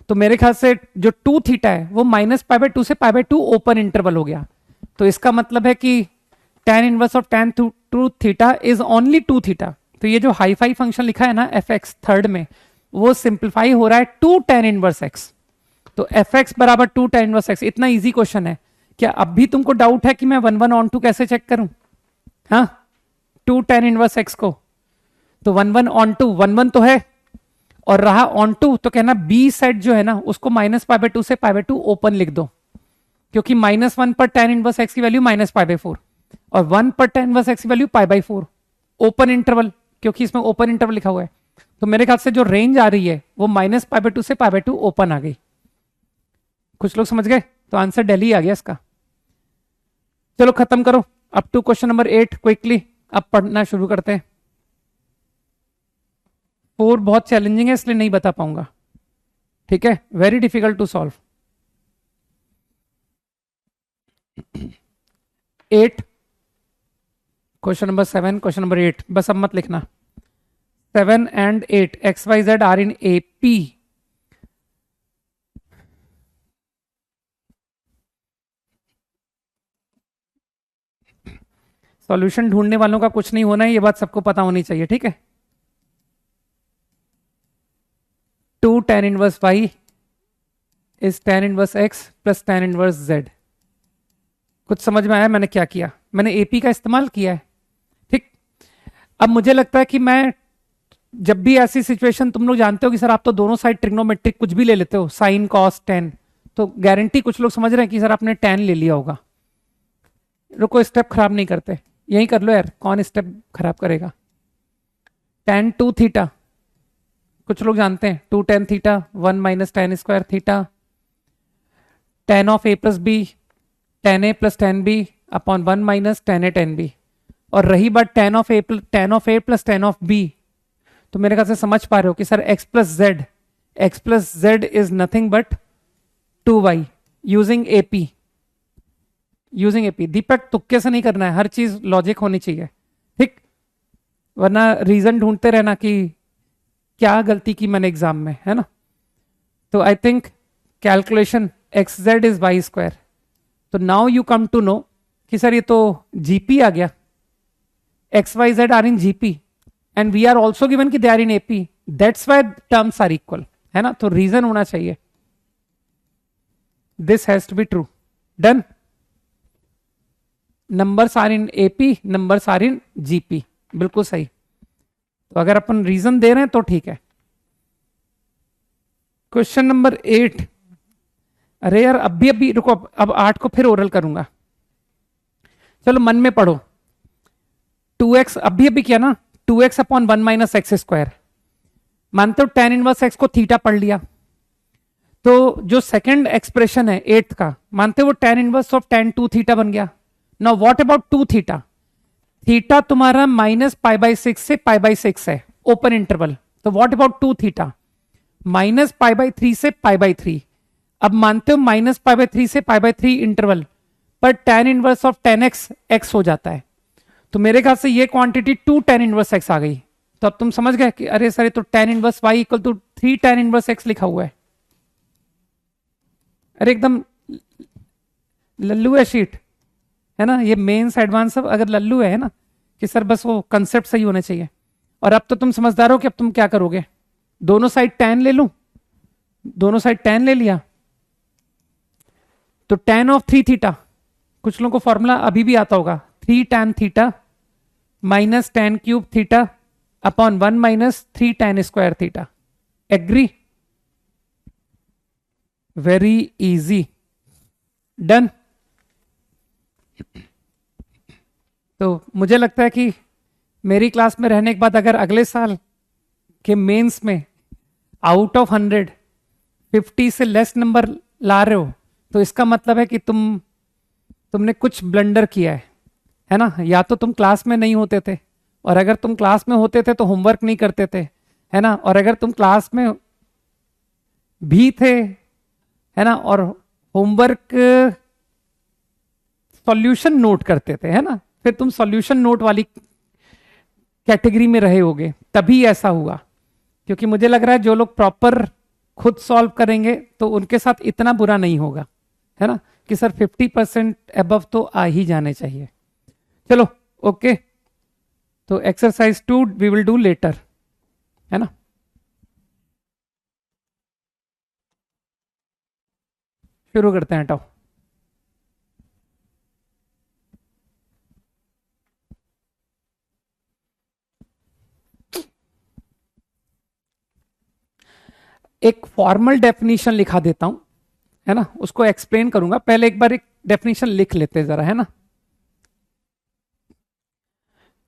तो मेरे ख्याल से जो 2 थीटा है वो माइनस π/2 से π/2 ओपन इंटरवल हो गया। तो इसका मतलब है कि tan inverse of tan 2 theta is only 2 theta. तो ये जो हाईफाई फंक्शन लिखा है ना fx थर्ड में, वो सिंप्लीफाई हो रहा है 2 tan इनवर्स x। तो fx बराबर 2 tan इनवर्स x। इतना इजी क्वेश्चन है। क्या अब भी तुमको डाउट है कि मैं 1 1 ऑन 2 कैसे चेक करूं? हाँ, 2 tan इनवर्स x को तो 1 1 ऑन 2 1 1 तो है, और रहा ऑन 2 तो कहना बी सेट जो है ना उसको माइनस π/2 से π/2 ओपन लिख दो, क्योंकि -1 पर tan इनवर्स x की वैल्यू माइनस π/4 और 1 पर tan इनवर्स x की वैल्यू π/4 ओपन इंटरवल, क्योंकि इसमें ओपन इंटरवल लिखा हुआ है। तो मेरे ख्याल से जो रेंज आ रही है वो माइनस π/2 से π/2 ओपन आ गई। कुछ लोग समझ गए? तो आंसर दिल्ली आ गया इसका। चलो खत्म करो up to question number 8 quickly. अब पढ़ना शुरू करते हैं। 4 बहुत चैलेंजिंग है इसलिए नहीं बता पाऊंगा, ठीक है, very difficult to solve. 8 question number 7 question number 8, बस अब मत लिखना। 7 and 8 XYZ are in AP। Solution ढूंढने वालों का कुछ नहीं होना है, ये बात सबको पता होनी चाहिए, ठीक है। 2 tan inverse y is tan inverse x plus tan inverse z। कुछ समझ में आया मैंने क्या किया? मैंने एपी का इस्तेमाल किया है, ठीक। अब मुझे लगता है कि मैं जब भी ऐसी सिचुएशन, तुम लोग जानते हो कि सर आप तो दोनों साइड ट्रिग्नोमेट्रिक कुछ भी ले लेते हो, साइन कॉस टेन, तो गारंटी कुछ लोग समझ रहे हैं कि सर आपने टेन ले लिया होगा। रुको, स्टेप खराब नहीं करते, यही कर लो यार, कौन स्टेप खराब करेगा। tan 2 थीटा कुछ लोग जानते हैं, 2 tan theta 1 minus tan square theta, tan of a plus b tan a plus tan b upon 1 minus tan a tan b। और रही बात tan of a plus tan of b, तो मेरे ख्याल से समझ पा रहे हो कि sir x plus z is nothing but 2y using AP। दीपक तुक्के से नहीं करना है, हर चीज लॉजिक होनी चाहिए, ठीक, वरना रीजन ढूंढते रहना कि क्या गलती की मैंने एग्जाम में, है ना। तो I think calculation xz is y square. तो now you come to know कि सर ये तो जीपी आ गया, XYZ are in GP and we are also given कि they are in AP, that's why terms are equal, है ना। तो रीजन होना चाहिए, this has to be true. Done. Numbers are in AP, numbers are in GP, बिल्कुल सही। तो अगर अपन रीजन दे रहे हैं तो ठीक है। क्वेश्चन नंबर 8, अरे यार अभी रुको, अब 8 को फिर ओरल करूंगा, चलो मन में पढ़ो। 2x अभी किया ना, 2x upon 1 minus x square, मानते हो tan इनवर्स x को थीटा पढ़ लिया, तो जो सेकंड एक्सप्रेशन है 8th का, मानते हो tan inverse of tan 2 theta बन गया। Now what about 2 theta? Theta तुम्हारा माइनस π/6 से π/6 है, ओपन इंटरवल। तो what about 2 theta? Minus pi by 3 से पाई बाई 3। अब मानते हो माइनस पाई बाई 3 से पाई बाई 3 इंटरवल पर tan inverse of 10x x हो जाता है, तो मेरे ख्याल से ये क्वांटिटी 2 tan इनवर्स x आ गई। तो अब तुम समझ गए कि अरे सर ये तो tan inverse y equal to 3 tan inverse x लिखा हुआ है। अरे एकदम लल्लू है शीट, है ना, ये मेंस एडवांस सब अगर लल्लू है ना कि सर बस वो कंसेप्ट सही होने चाहिए। और अब तो तुम समझदार हो कि अब तुम क्या करोगे, दोनों साइड tan ले लूं, दोनों साइड tan ले लिया तो tan ऑफ 3 थीटा, कुछ लोगों को फॉर्मूला अभी भी आता होगा, 3 tan theta minus tan cube theta upon 1 minus 3 tan square theta. Agree? Very easy, done. तो मुझे लगता है कि मेरी क्लास में रहने के बाद अगर अगले साल के मेंस में आउट ऑफ 100 50 से लेस नंबर ला रहे हो तो इसका मतलब है कि तुमने कुछ ब्लंडर किया है ना। या तो तुम क्लास में नहीं होते थे, और अगर तुम क्लास में होते थे तो होमवर्क नहीं करते थे, है ना, और अगर तुम क्लास में भी थे, है ना, और होमवर्क सॉल्यूशन नोट करते थे, है ना, फिर तुम सॉल्यूशन नोट वाली कैटेगरी में रहे होगे, तभी ऐसा हुआ। क्योंकि मुझे लग रहा है जो लोग प्रॉपर खुद सॉल्व करेंगे तो उनके साथ इतना बुरा नहीं होगा, है ना, कि सर 50% अबव तो आ ही जाने चाहिए। चलो ओके, तो exercise 2 we will do later, है ना। शुरू करते हैं, हटाओ। एक फॉर्मल डेफिनेशन लिखा देता हूं, है ना, उसको एक्सप्लेन करूंगा, पहले एक बार एक डेफिनेशन लिख लेते हैं जरा, है ना।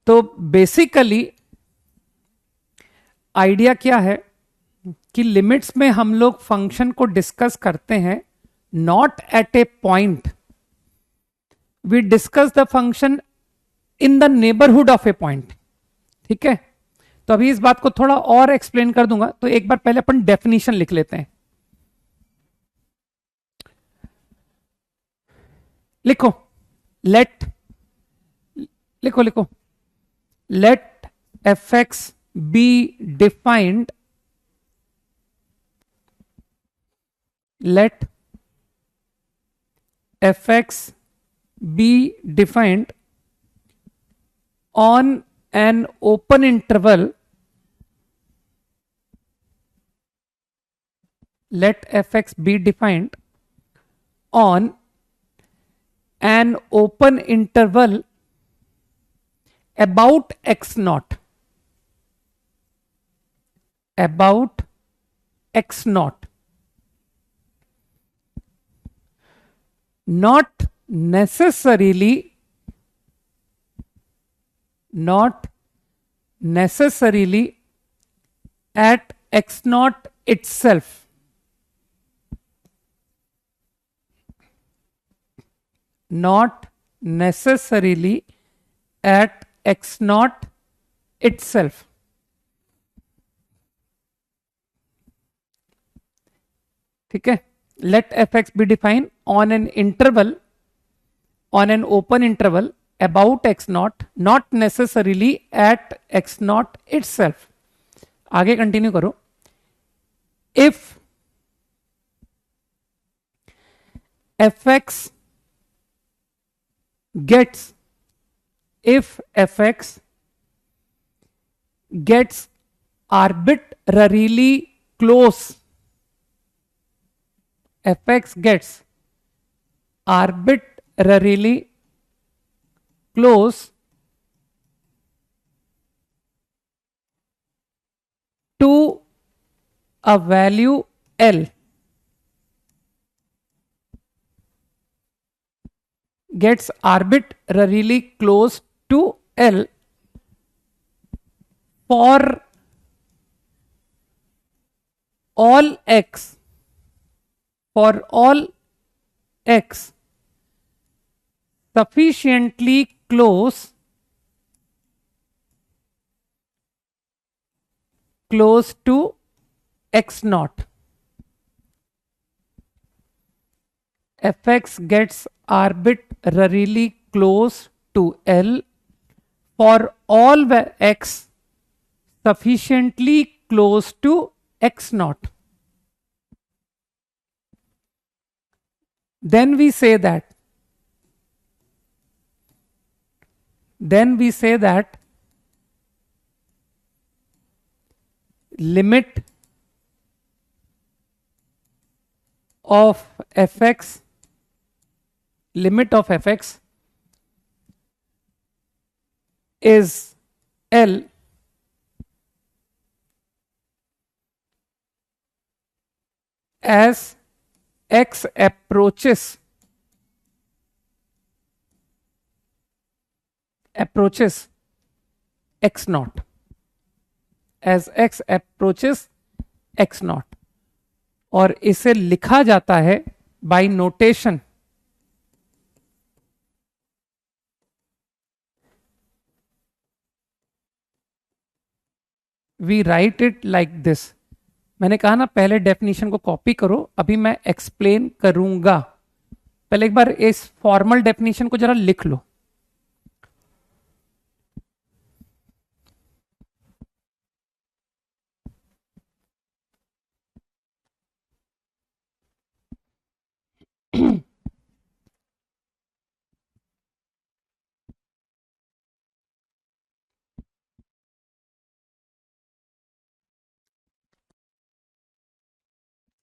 तो बेसिकली आइडिया क्या है कि लिमिट्स में हम लोग फंक्शन को डिस्कस करते हैं not at a point, we discuss the function in the neighbourhood of a point. ठीक है, तो अभी इस बात को थोड़ा और एक्सप्लेन कर दूंगा, तो एक बार पहले अपन डेफिनेशन लिख लेते हैं। लिखो लेट, लिखो लिखो, let f x be defined, let fx be defined on an open interval, let fx be defined on an open interval about x naught, about x naught, not necessarily at x naught itself, not necessarily at x naught itself। ठीक है, let fx be defined on an interval, on an open interval about x naught, not necessarily at x naught itself। आगे continue करो। if fx gets, if fx gets arbitrarily close, fx gets arbitrarily close to a value L, gets arbitrarily close to L for all x, for all x sufficiently close to x naught. fx gets arbitrarily close to L for all x sufficiently close to x naught. Then we say that limit of fx is L as x approaches x naught, as x approaches x naught. और इसे लिखा जाता है by notation we write it like this. मैंने कहा ना पहले definition को कॉपी करो, अभी मैं एक्सप्लेन करूंगा. पहले एक बार इस फॉर्मल डेफिनेशन को जरा लिख लो.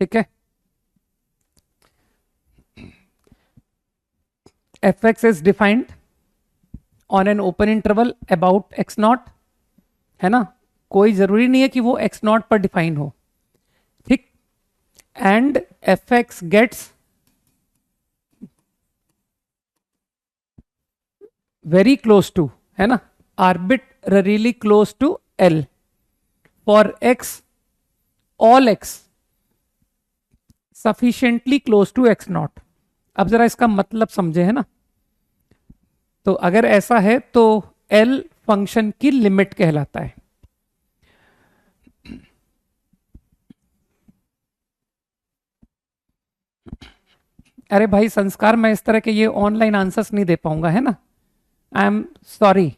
ठीक है. F x is defined on an open interval about x not, है ना. कोई जरूरी नहीं है कि वो एक्स नॉट पर डिफाइन हो. ठीक. And f x gets very close to, है ना, arbitrarily close to l for x, all x sufficiently close to x not. अब जरा इसका मतलब समझे, है ना. तो अगर ऐसा है तो एल फंक्शन की लिमिट कहलाता है. अरे भाई संस्कार, मैं इस तरह के ये ऑनलाइन आंसर्स नहीं दे पाऊंगा, है ना. I am sorry.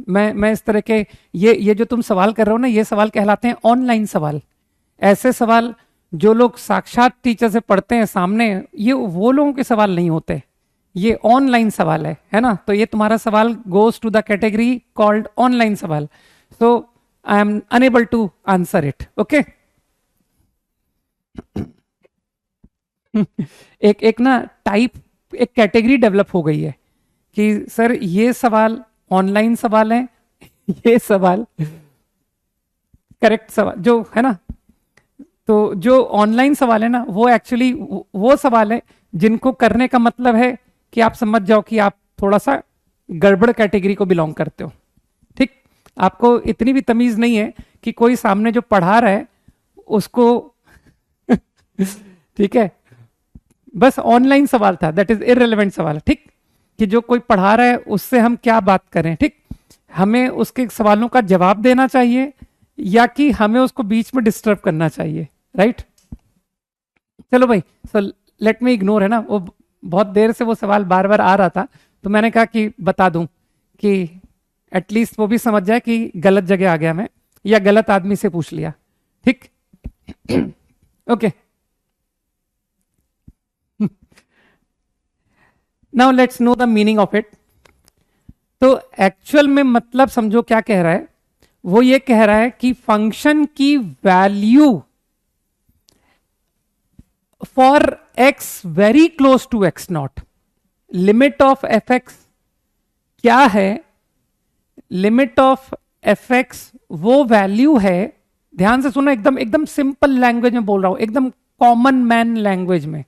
मैं इस तरह के ये जो तुम सवाल कर रहे हो ना, ये सवाल कहलाते हैं ऑनलाइन सवाल. ऐसे सवाल जो लोग साक्षात टीचर से पढ़ते हैं सामने, ये वो लोगों के सवाल नहीं होते. ये ऑनलाइन सवाल है ना. तो ये तुम्हारा सवाल goes to the category called online सवाल. So I am unable to answer it. Okay. एक ना टाइप, एक कैटेगरी डेवलप हो गई है कि सर ये सवाल ऑनलाइन सवाल है, ये सवाल करेक्ट सवाल जो है ना. तो जो ऑनलाइन सवाल है ना, वो एक्चुअली वो सवाल है जिनको करने का मतलब है कि आप समझ जाओ कि आप थोड़ा सा गड़बड़ कैटेगरी को बिलोंग करते हो. ठीक. आपको इतनी भी तमीज नहीं है कि कोई सामने जो पढ़ा रहा है उसको ठीक है. बस ऑनलाइन सवाल था, दैट इज इररिलेवेंट सवाल. ठीक. कि जो कोई पढ़ा रहा है उससे हम क्या बात करें. ठीक. हमें उसके सवालों का जवाब देना चाहिए या कि हमें उसको बीच में डिस्टर्ब करना चाहिए. राइट. चलो भाई, सो लेट मी इग्नोर, है ना. वो बहुत देर से वो सवाल बार बार आ रहा था, तो मैंने कहा कि बता दूं कि एटलीस्ट वो भी समझ जाए कि गलत जगह आ गया मैं, या गलत आदमी से पूछ लिया. ठीक. Okay. Now let's know the meaning of it. तो एक्चुअल में मतलब समझो क्या कह रहा है. वो ये कह रहा है कि फंक्शन की value for x very close to x not, limit of f x क्या है. लिमिट ऑफ एफ एक्स वो वैल्यू है, ध्यान से सुनो, एकदम एकदम सिंपल लैंग्वेज में बोल रहा हूं, एकदम कॉमन मैन लैंग्वेज में.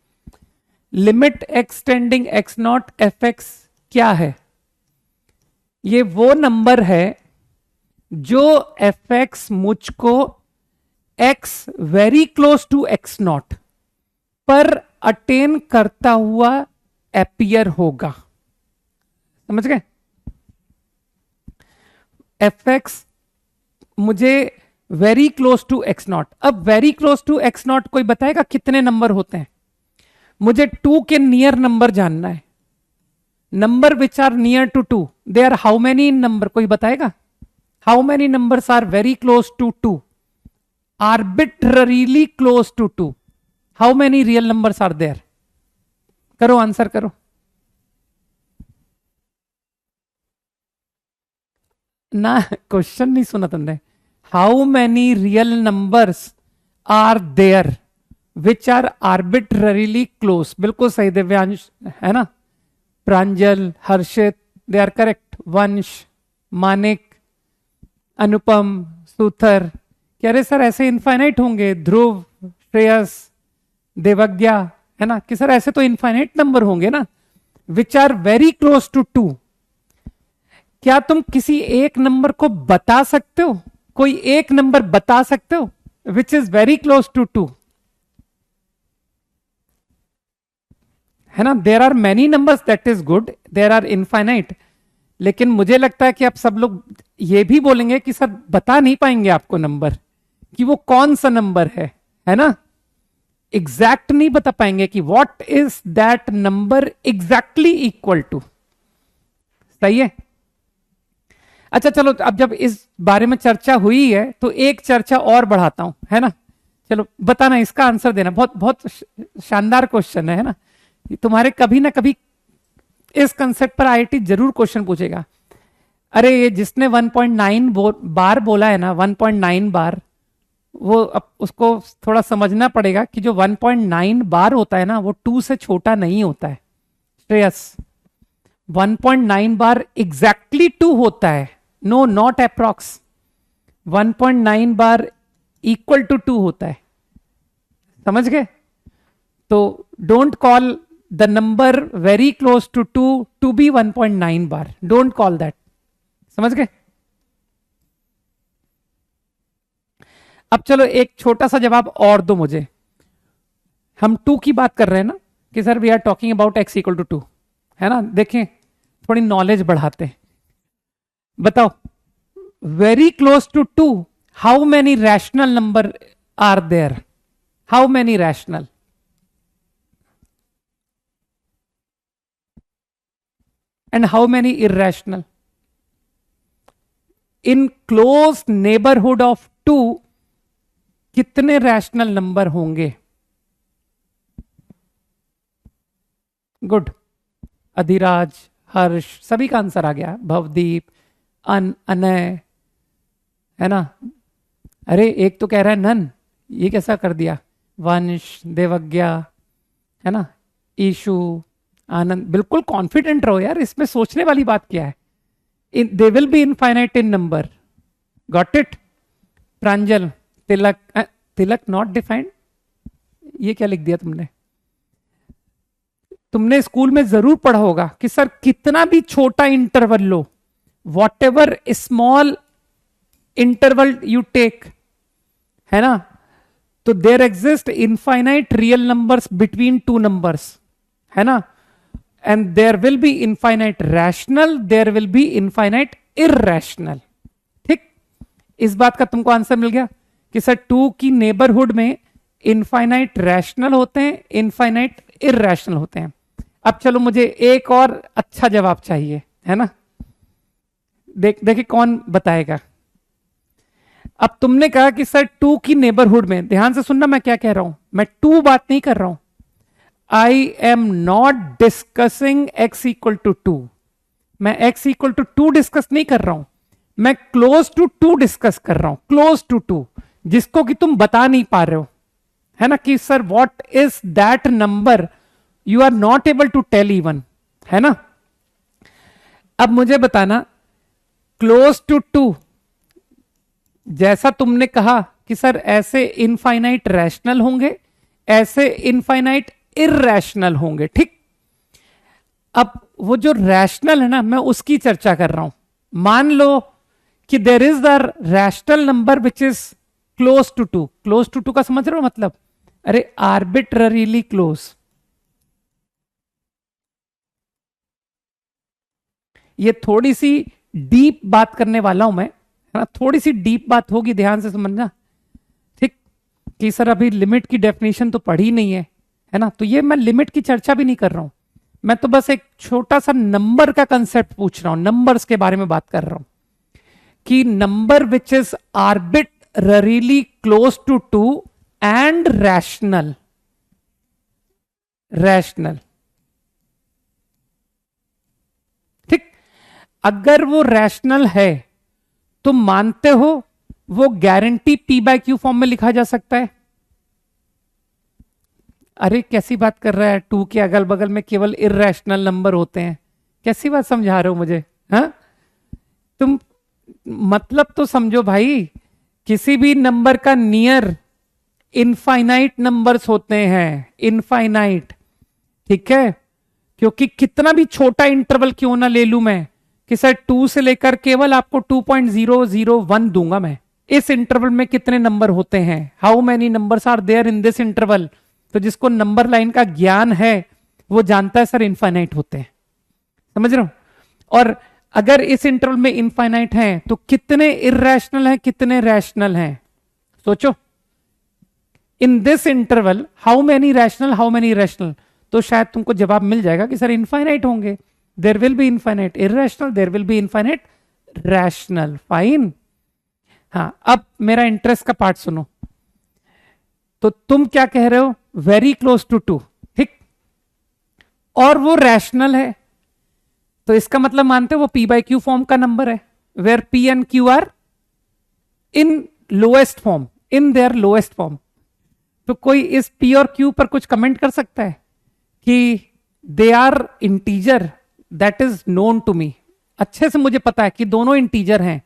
Limit x tending x naught f x क्या है. ये वो नंबर है जो एफ एक्स मुझको x very close to x naught पर अटेन करता हुआ अपीयर होगा. समझ गए. एफ एक्स मुझे very close to x not. अब very close to x naught कोई बताएगा कितने नंबर होते हैं? मुझे 2 के नियर नंबर जानना है। Number which are near to 2, they are how many in number? कोई बताएगा? How many numbers are very close to 2? Arbitrarily close to 2? How many real numbers are there? करो, आंसर करो। ना, क्वेश्चन नहीं सुना तुमने। How many real numbers are there which are arbitrarily close? बिल्कुल सही दिव्यांश, है ना? Pranjal, Harshit, they are correct. Vansh, Manik, Anupam, soother कह रहे सर ऐसे इनफाइनाइट होंगे। ध्रुव, श्रेयस, देवज्ञा, है ना, कि सर ऐसे तो इनफाइनाइट नंबर होंगे ना, which are very close to 2। क्या तुम किसी एक नंबर को बता सकते हो? कोई एक नंबर बता सकते हो which is very close to 2? है ना? There are many numbers, that is good, there are infinite. लेकिन मुझे लगता है कि अब सब लोग ये भी बोलेंगे कि सर बता नहीं पाएंगे आपको नंबर कि वो कौन सा नंबर है ना? एग्जैक्ट नहीं बता पाएंगे कि what is that number exactly equal to. सही है? अच्छा चलो, अब जब इस बारे में चर्चा हुई है तो एक चर्चा और बढ़ाता हूं, है ना? चलो बताना, इसका आंसर देना। बहुत बहुत शानदार क्वेश्चन है ना? तुम्हारे कभी ना कभी इस कंसेप्ट पर आईआईटी जरूर क्वेश्चन पूछेगा। अरे ये जिसने 1.9 बार बोला है ना, 1.9 बार, वो अब उसको थोड़ा समझना पड़ेगा कि जो 1.9 बार होता है ना, वो 2 से छोटा नहीं होता है। श्रेयस, 1.9 बार एग्जैक्टली 2 होता है। No, not approx. 1.9 bar equal to 2 होता है। समझ गए? तो don't call the number very close to 2 to be 1.9 bar. Don't call that. समझ गए? अब चलो एक छोटा सा जवाब और दो मुझे। हम 2 की बात कर रहे हैं ना कि sir we are talking about x equal to 2, है ना? देखें, थोड़ी नॉलेज बढ़ाते हैं। बताओ, very close to 2, how many rational number are there? How many rational? And how many irrational? In close neighbourhood of 2 कितने रैशनल नंबर होंगे? Good. Adhiraj, Harsh, सभी का आंसर आ गया। भवदीप, अनय, है ना? अरे एक तो कह रहा है नन, ये कैसा कर दिया? वंश, देवज्ञा, है ना? ईशु, आनंद। बिल्कुल कॉन्फिडेंट रहो यार, इसमें सोचने वाली बात क्या है? They will be infinite in number. Got it? Pranjal, Tilak, Tilak not defined, ये क्या लिख दिया तुमने? तुमने स्कूल में जरूर पढ़ा होगा कि सर कितना भी छोटा इंटरवल लो, whatever small interval you take, है ना, तो there exist infinite real numbers between 2 numbers, है ना? And there will be infinite rational, there will be infinite irrational. ठीक? इस बात का तुमको आंसर मिल गया कि सर 2 की नेबरहुड में इनफाइनाइट रैशनल होते हैं, इनफाइनाइट इरैशनल होते हैं। अब चलो मुझे एक और अच्छा जवाब चाहिए, है ना? देखिए कौन बताएगा। अब तुमने कहा कि सर 2 की नेबरहुड में, ध्यान से सुनना मैं क्या कह रहा हूं, मैं 2 बात नहीं कर रहा हूं। I am not discussing x equal to 2। मैं x इक्वल टू 2 डिस्कस नहीं कर रहा हूं, मैं क्लोज टू 2 डिस्कस कर रहा हूं। क्लोज टू 2, जिसको कि तुम बता नहीं पा रहे हो, है ना? कि sir what is that number, you are not able to tell even, है ना? अब मुझे बताना, क्लोज टू 2, जैसा तुमने कहा कि सर ऐसे इनफाइनाइट रैशनल होंगे, ऐसे इनफाइनाइट इरैशनल होंगे। ठीक? अब वो जो रैशनल है ना, मैं उसकी चर्चा कर रहा हूं। मान लो कि there is the rational number which is close to 2। Close to 2 का समझ रहे हो मतलब? अरे आर्बिट्ररीली क्लोज। ये थोड़ी सी डीप बात करने वाला हूं मैं, है ना, थोड़ी सी डीप बात होगी, ध्यान से समझना, ठीक। कि सर अभी लिमिट की डेफिनेशन तो पढ़ी नहीं है ना, तो ये मैं लिमिट की चर्चा भी नहीं कर रहा हूं, मैं तो बस एक छोटा सा नंबर का कंसेप्ट पूछ रहा हूं, नंबर्स के बारे में बात कर रहा हूं कि number which is arbitrarily close to 2 and rational, rational, ठीक। अगर वो रैशनल है तो मानते हो वो guarantee p by Q form में लिखा जा सकता है? अरे कैसी बात कर रहा है, टू के अगल बगल में केवल इर्रेशनल नंबर होते हैं, कैसी बात समझा रहे हो मुझे? हाँ, तुम मतलब तो समझो भाई, किसी भी नंबर का नियर इनफाइनाइट नंबर्स होते हैं, इनफाइनाइट, ठीक है। क्योंकि कितना भी छोटा इंटरवल क्यों ना ले लू मैं, कि सर 2 से लेकर केवल आपको 2.001 दूंगा मैं, इस इंटरवल में कितने नंबर होते हैं, how many numbers are there in this interval, तो जिसको नंबर लाइन का ज्ञान है वो जानता है सर इनफाइनाइट होते हैं, समझ रहे हो। और अगर इस इंटरवल में इनफाइनाइट है तो कितने इर्रेशनल हैं, कितने रैशनल हैं, सोचो। इन this interval how many rational, how many rational, तो शायद तुमको जवाब मिल जाएगा कि सर इनफाइनाइट होंगे, देर will be infinite irrational, there will be infinite rational, fine. हाँ, अब मेरा इंटरेस्ट का पार्ट सुनो, तो तुम क्या कह रहे हो, वेरी क्लोज टू 2, ठीक, और वो रैशनल है, तो इसका मतलब मानते हो वो पी बाय क्यू फॉर्म का नंबर है, where P and Q are in lowest form, in their lowest form. तो कोई इस पी और क्यू पर कुछ कमेंट कर सकता है कि they are integer, that is known to me, अच्छे से मुझे पता है कि दोनों इंटीजर हैं,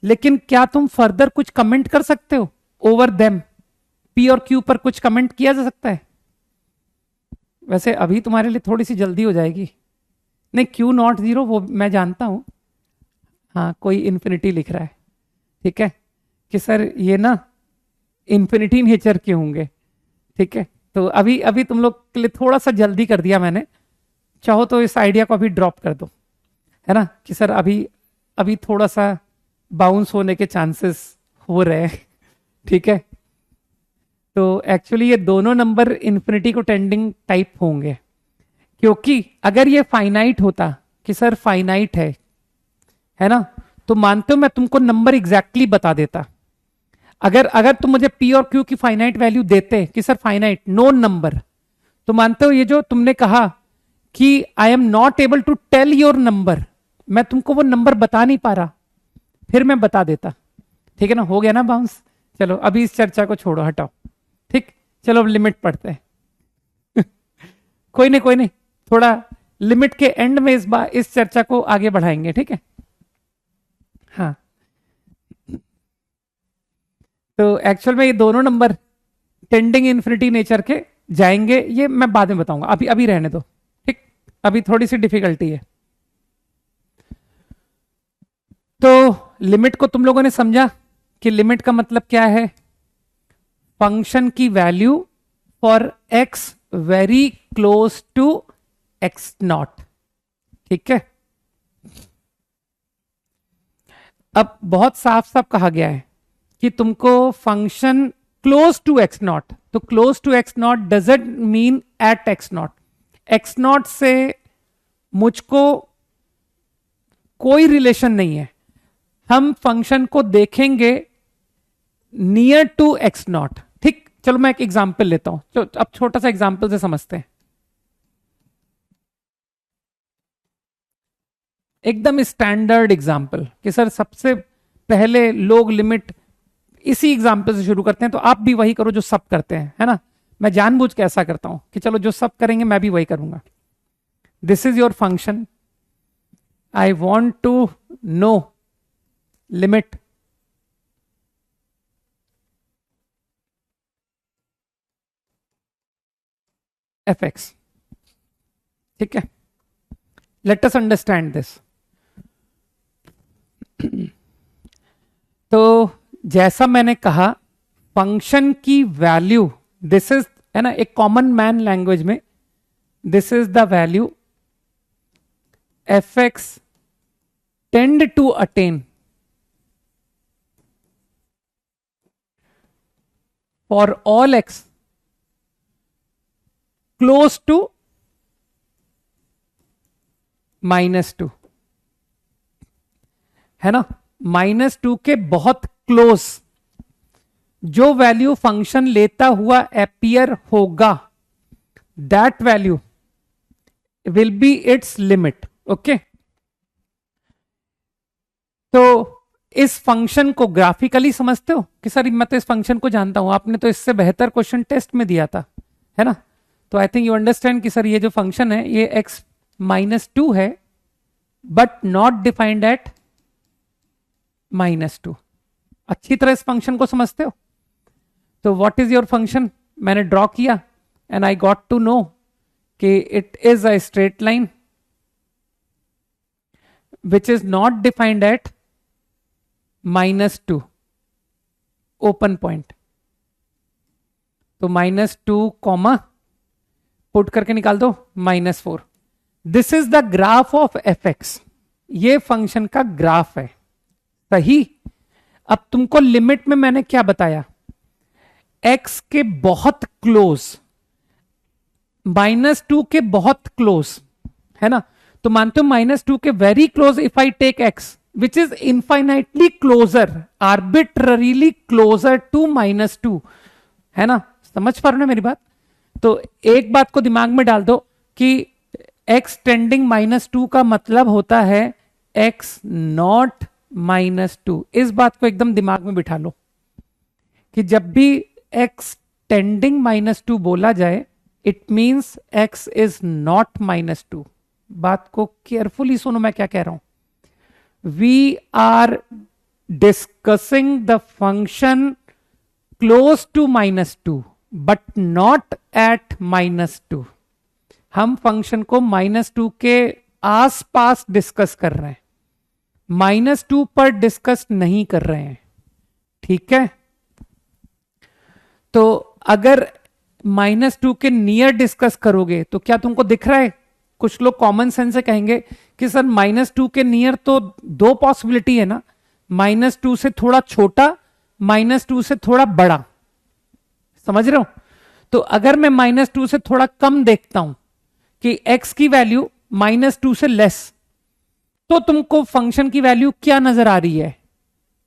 लेकिन क्या तुम फर्दर कुछ कमेंट कर सकते हो ओवर देम, पी और क्यू पर कुछ कमेंट किया जा सकता है? वैसे अभी तुम्हारे लिए थोड़ी सी जल्दी हो जाएगी, नहीं क्यू नॉट जीरो वो मैं जानता हूं, हाँ कोई इंफिनिटी लिख रहा है, ठीक है, कि सर ये ना इंफिनिटी नेचर के होंगे, ठीक है। तो अभी अभी तुम लोग के लिए थोड़ा सा जल्दी कर दिया मैंने, चाहो तो इस आइडिया को अभी ड्रॉप कर दो, है ना, कि सर अभी अभी थोड़ा सा बाउंस होने के चांसेस हो रहे हैं, ठीक है। तो एक्चुअली ये दोनों नंबर इंफिनिटी को टेंडिंग टाइप होंगे, क्योंकि अगर ये फाइनाइट होता कि सर फाइनाइट है ना, तो मानते हो मैं तुमको नंबर एग्जैक्टली बता देता, अगर अगर तुम मुझे पी और क्यू की फाइनाइट वैल्यू देते कि सर फाइनाइट नोन नंबर, तो मानते हो ये जो तुमने कहा कि I am not able to tell your number, मैं तुमको वो नंबर बता नहीं पा रहा, फिर मैं बता देता, ठीक है ना, हो गया ना बाउंस। चलो अभी इस चर्चा को छोड़ो, हटाओ, ठीक, चलो अब लिमिट पढ़ते हैं कोई नहीं कोई नहीं, थोड़ा लिमिट के एंड में इस बार इस चर्चा को आगे बढ़ाएंगे, ठीक है। हाँ, तो एक्चुअल में ये दोनों नंबर टेंडिंग इन्फिनिटी नेचर के जाएंगे, ये मैं बाद में बताऊंगा, अभी अभी रहने दो, ठीक, अभी थोड़ी सी डिफिकल्टी है। तो लिमिट को तुम लोगों ने समझा कि लिमिट का मतलब क्या है, फंक्शन की value for x very close to x not, ठीक है। अब बहुत साफ साफ कहा गया है कि तुमको function close to x not, तो close to x naught doesn't mean at x not, x not से मुझको कोई रिलेशन नहीं है, हम फंक्शन को देखेंगे नियर टू एक्स नॉट, ठीक। चलो मैं एक एग्जांपल लेता हूं, तो अब छोटा सा एग्जांपल से समझते हैं, एकदम स्टैंडर्ड एग्जांपल कि सर सबसे पहले लोग लिमिट इसी एग्जांपल से शुरू करते हैं, तो आप भी वही करो जो सब करते हैं, है ना, मैं जानबूझ के ऐसा करता हूं कि चलो जो सब करेंगे मैं भी वही करूंगा। This is your function, I want to know limit f x, ठीक है, लेट अस अंडरस्टैंड दिस। तो जैसा मैंने कहा फंक्शन की वैल्यू, दिस इज, है ना, एक कॉमन मैन लैंग्वेज में this is the value f x tend to attain, for all x close to -2, है ना, -2 के बहुत क्लोज जो वैल्यू फंक्शन लेता हुआ अपीयर होगा, that value will be it's limit. Okay, तो इस फंक्शन को ग्राफिकली समझते हो कि सर मैं तो इस फंक्शन को जानता हूं, आपने तो इससे बेहतर क्वेश्चन टेस्ट में दिया था, है ना। तो आई थिंक यू अंडरस्टैंड कि सर ये जो फंक्शन है ये x-2 है, बट नॉट डिफाइंड एट -2। अच्छी तरह इस फंक्शन को समझते हो। तो व्हाट इज योर फंक्शन, मैंने ड्रॉ किया and I got to know कि it is a straight line which is not defined at -2 open point. तो -2 कॉमा पुट करके निकाल दो -4। This is the graph of fx, ये फंक्शन का graph है, सही। अब तुमको लिमिट में मैंने क्या बताया, x के बहुत क्लोज, -2 के बहुत क्लोज, है ना। तो मानते हो -2 के very close, if I take x which is infinitely closer, arbitrarily closer to -2, है ना। समझ पा रहे हो मेरी बात। तो एक बात को दिमाग में डाल दो कि x टेंडिंग -2 का मतलब होता है x नॉट -2। इस बात को एकदम दिमाग में बिठा लो कि जब भी x टेंडिंग -2 बोला जाए, it means x is not -2। बात को केयरफुली सुनो मैं क्या कह रहा हूं। We are discussing the function close to -2 but not at -2। हम फंक्शन को -2 के आसपास डिस्कस कर रहे हैं, -2 पर डिस्कस नहीं कर रहे हैं, ठीक है। तो अगर -2 के नियर डिस्कस करोगे तो क्या तुमको दिख रहा है, कुछ लोग कॉमन सेंस से कहेंगे कि सर -2 के नियर तो दो पॉसिबिलिटी है ना, -2 से थोड़ा छोटा, -2 से थोड़ा बड़ा, समझ रहे हो। तो अगर मैं -2 से थोड़ा कम देखता हूं कि x की वैल्यू -2 से लेस, तो तुमको फंक्शन की वैल्यू क्या नजर आ रही है,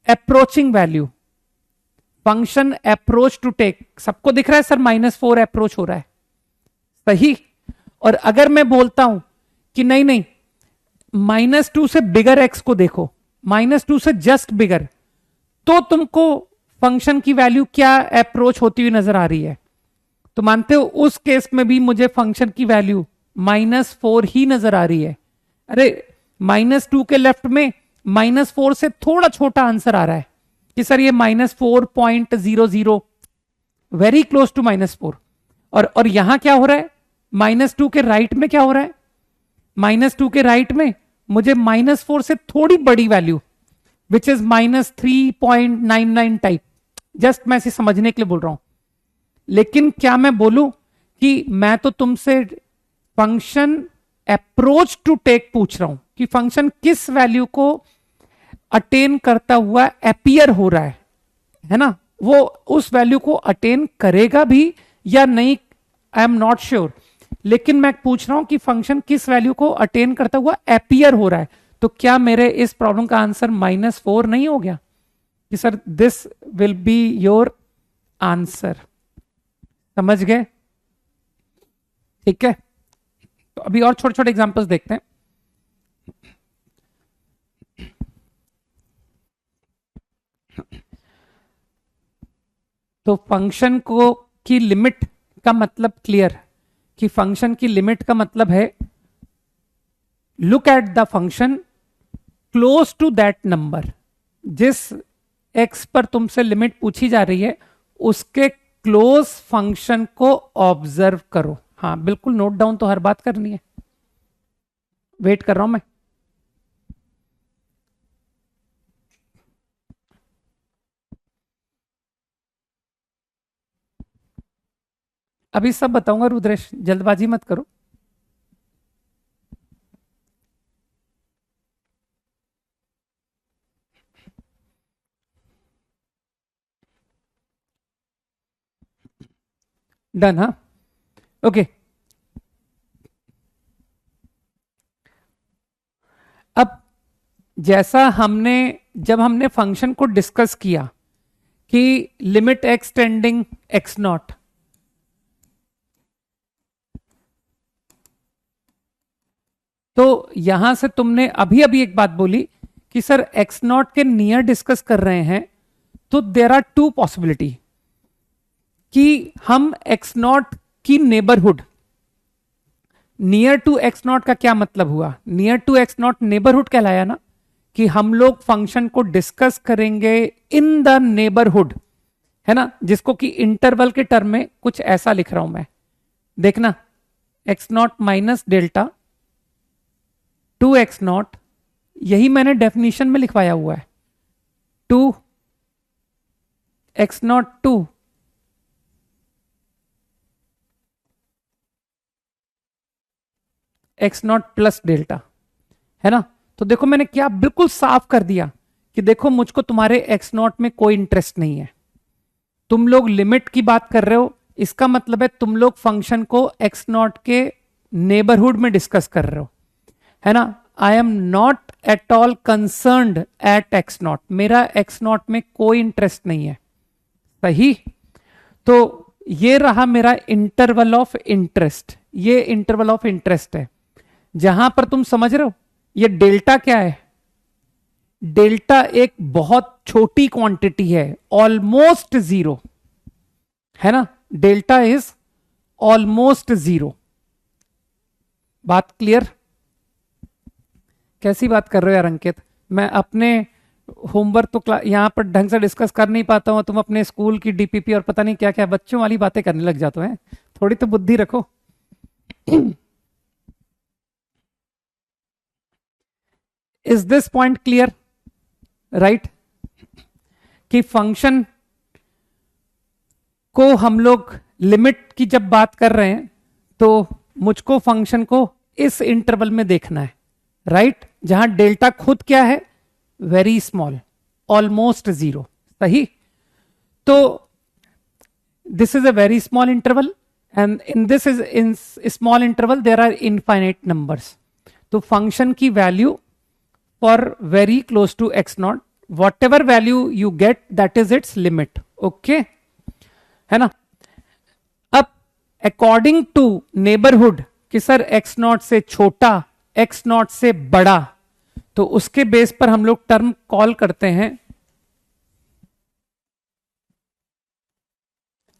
approaching value. Function approach to take, सबको दिख रहा है सर -4 अप्रोच हो रहा है, सही। और अगर मैं बोलता हूं कि नहीं नहीं, -2 से बिगर एक्स को देखो, -2 से जस्ट बिगर, तो तुमको फंक्शन की वैल्यू क्या अप्रोच होती हुई नजर आ रही है। तो मानते हो उस केस में भी मुझे फंक्शन की वैल्यू -4 ही नजर आ रही है। अरे -2 के लेफ्ट में -4 से थोड़ा छोटा आंसर आ रहा है कि सर ये -4.00, वेरी क्लोज टू -4। और यहां क्या हो रहा है, -2 के राइट में क्या हो रहा है, -2 के राइट में मुझे -4 से थोड़ी बड़ी value which is -3.99 type, just मैं इसे समझने के लिए बोल रहा हूं। लेकिन क्या मैं बोलूं कि मैं तो तुमसे फंक्शन अप्रोच टू टेक पूछ रहा हूं कि फंक्शन किस वैल्यू को अटेन करता हुआ अपीयर हो रहा है ना। वो उस वैल्यू को अटेन करेगा भी या नहीं, आई एम नॉट श्योर, लेकिन मैं पूछ रहा हूं कि फंक्शन किस वैल्यू को अटेन करता हुआ अपीयर हो रहा है। तो क्या मेरे इस प्रॉब्लम का आंसर -4 नहीं हो गया कि sir this will be your answer. समझ गए, ठीक है। तो अभी और छोटे छोटे एग्जांपल्स देखते हैं। तो फंक्शन को की लिमिट का मतलब क्लियर, कि फंक्शन की लिमिट का मतलब है look at the function close to that number. जिस एक्स पर तुमसे लिमिट पूछी जा रही है उसके क्लोज फंक्शन को ऑब्जर्व करो। हाँ बिल्कुल, नोट डाउन तो हर बात करनी है, वेट कर रहा हूं मैं। अभी सब बताऊंगा रुद्रेश, जल्दबाजी मत करो। डन, हाँ, ओके। अब जैसा जब हमने फंक्शन को डिस्कस किया कि limit x tending x not, तो यहां से तुमने अभी अभी एक बात बोली कि सर एक्स नॉट के नियर डिस्कस कर रहे हैं, तो देर आर टू पॉसिबिलिटी कि हम एक्स नॉट की neighbourhood, near to x not का क्या मतलब हुआ, near to x not neighbourhood कहलाया ना, कि हम लोग फंक्शन को डिस्कस करेंगे इन द नेबरहुड, है ना, जिसको कि इंटरवल के टर्म में कुछ ऐसा लिख रहा हूं मैं, देखना, x not minus delta to x not, यही मैंने डेफिनेशन में लिखवाया हुआ है, to x not to x not plus delta, है ना। तो देखो मैंने क्या बिल्कुल साफ कर दिया कि देखो मुझको तुम्हारे एक्स नॉट में कोई इंटरेस्ट नहीं है, तुम लोग लिमिट की बात कर रहे हो, इसका मतलब है तुम लोग फंक्शन को एक्स नॉट के नेबरहुड में डिस्कस कर रहे हो, है ना। I am not at all concerned at x not, मेरा एक्स नॉट में कोई इंटरेस्ट नहीं है, सही। तो ये रहा मेरा इंटरवल ऑफ इंटरेस्ट, ये इंटरवल ऑफ इंटरेस्ट है, जहां पर तुम समझ रहे हो ये डेल्टा क्या है, डेल्टा एक बहुत छोटी क्वांटिटी है, ऑलमोस्ट जीरो, है ना, डेल्टा इज ऑलमोस्ट जीरो। बात क्लियर? कैसी बात कर रहे हो यार अंकित, मैं अपने होमवर्क तो यहां पर ढंग से डिस्कस कर नहीं पाता हूं, तुम अपने स्कूल की डीपीपी और पता नहीं क्या क्या बच्चों वाली बातें करने लग जाते हैं, थोड़ी तो बुद्धि रखो। Is this point clear? Right, कि फंक्शन को हम लोग लिमिट की जब बात कर रहे हैं तो मुझको फंक्शन को इस इंटरवल में देखना है, राइट, जहां डेल्टा खुद क्या है, वेरी स्मॉल, ऑलमोस्ट जीरो, सही। तो this is a very small interval and in small interval there are infinite numbers, तो फंक्शन की value for very close to x naught, whatever value you get that is its limit, okay, है ना। अब according to neighborhood कि sir x not से छोटा x not से बड़ा, तो उसके बेस पर हम लोग टर्म कॉल करते हैं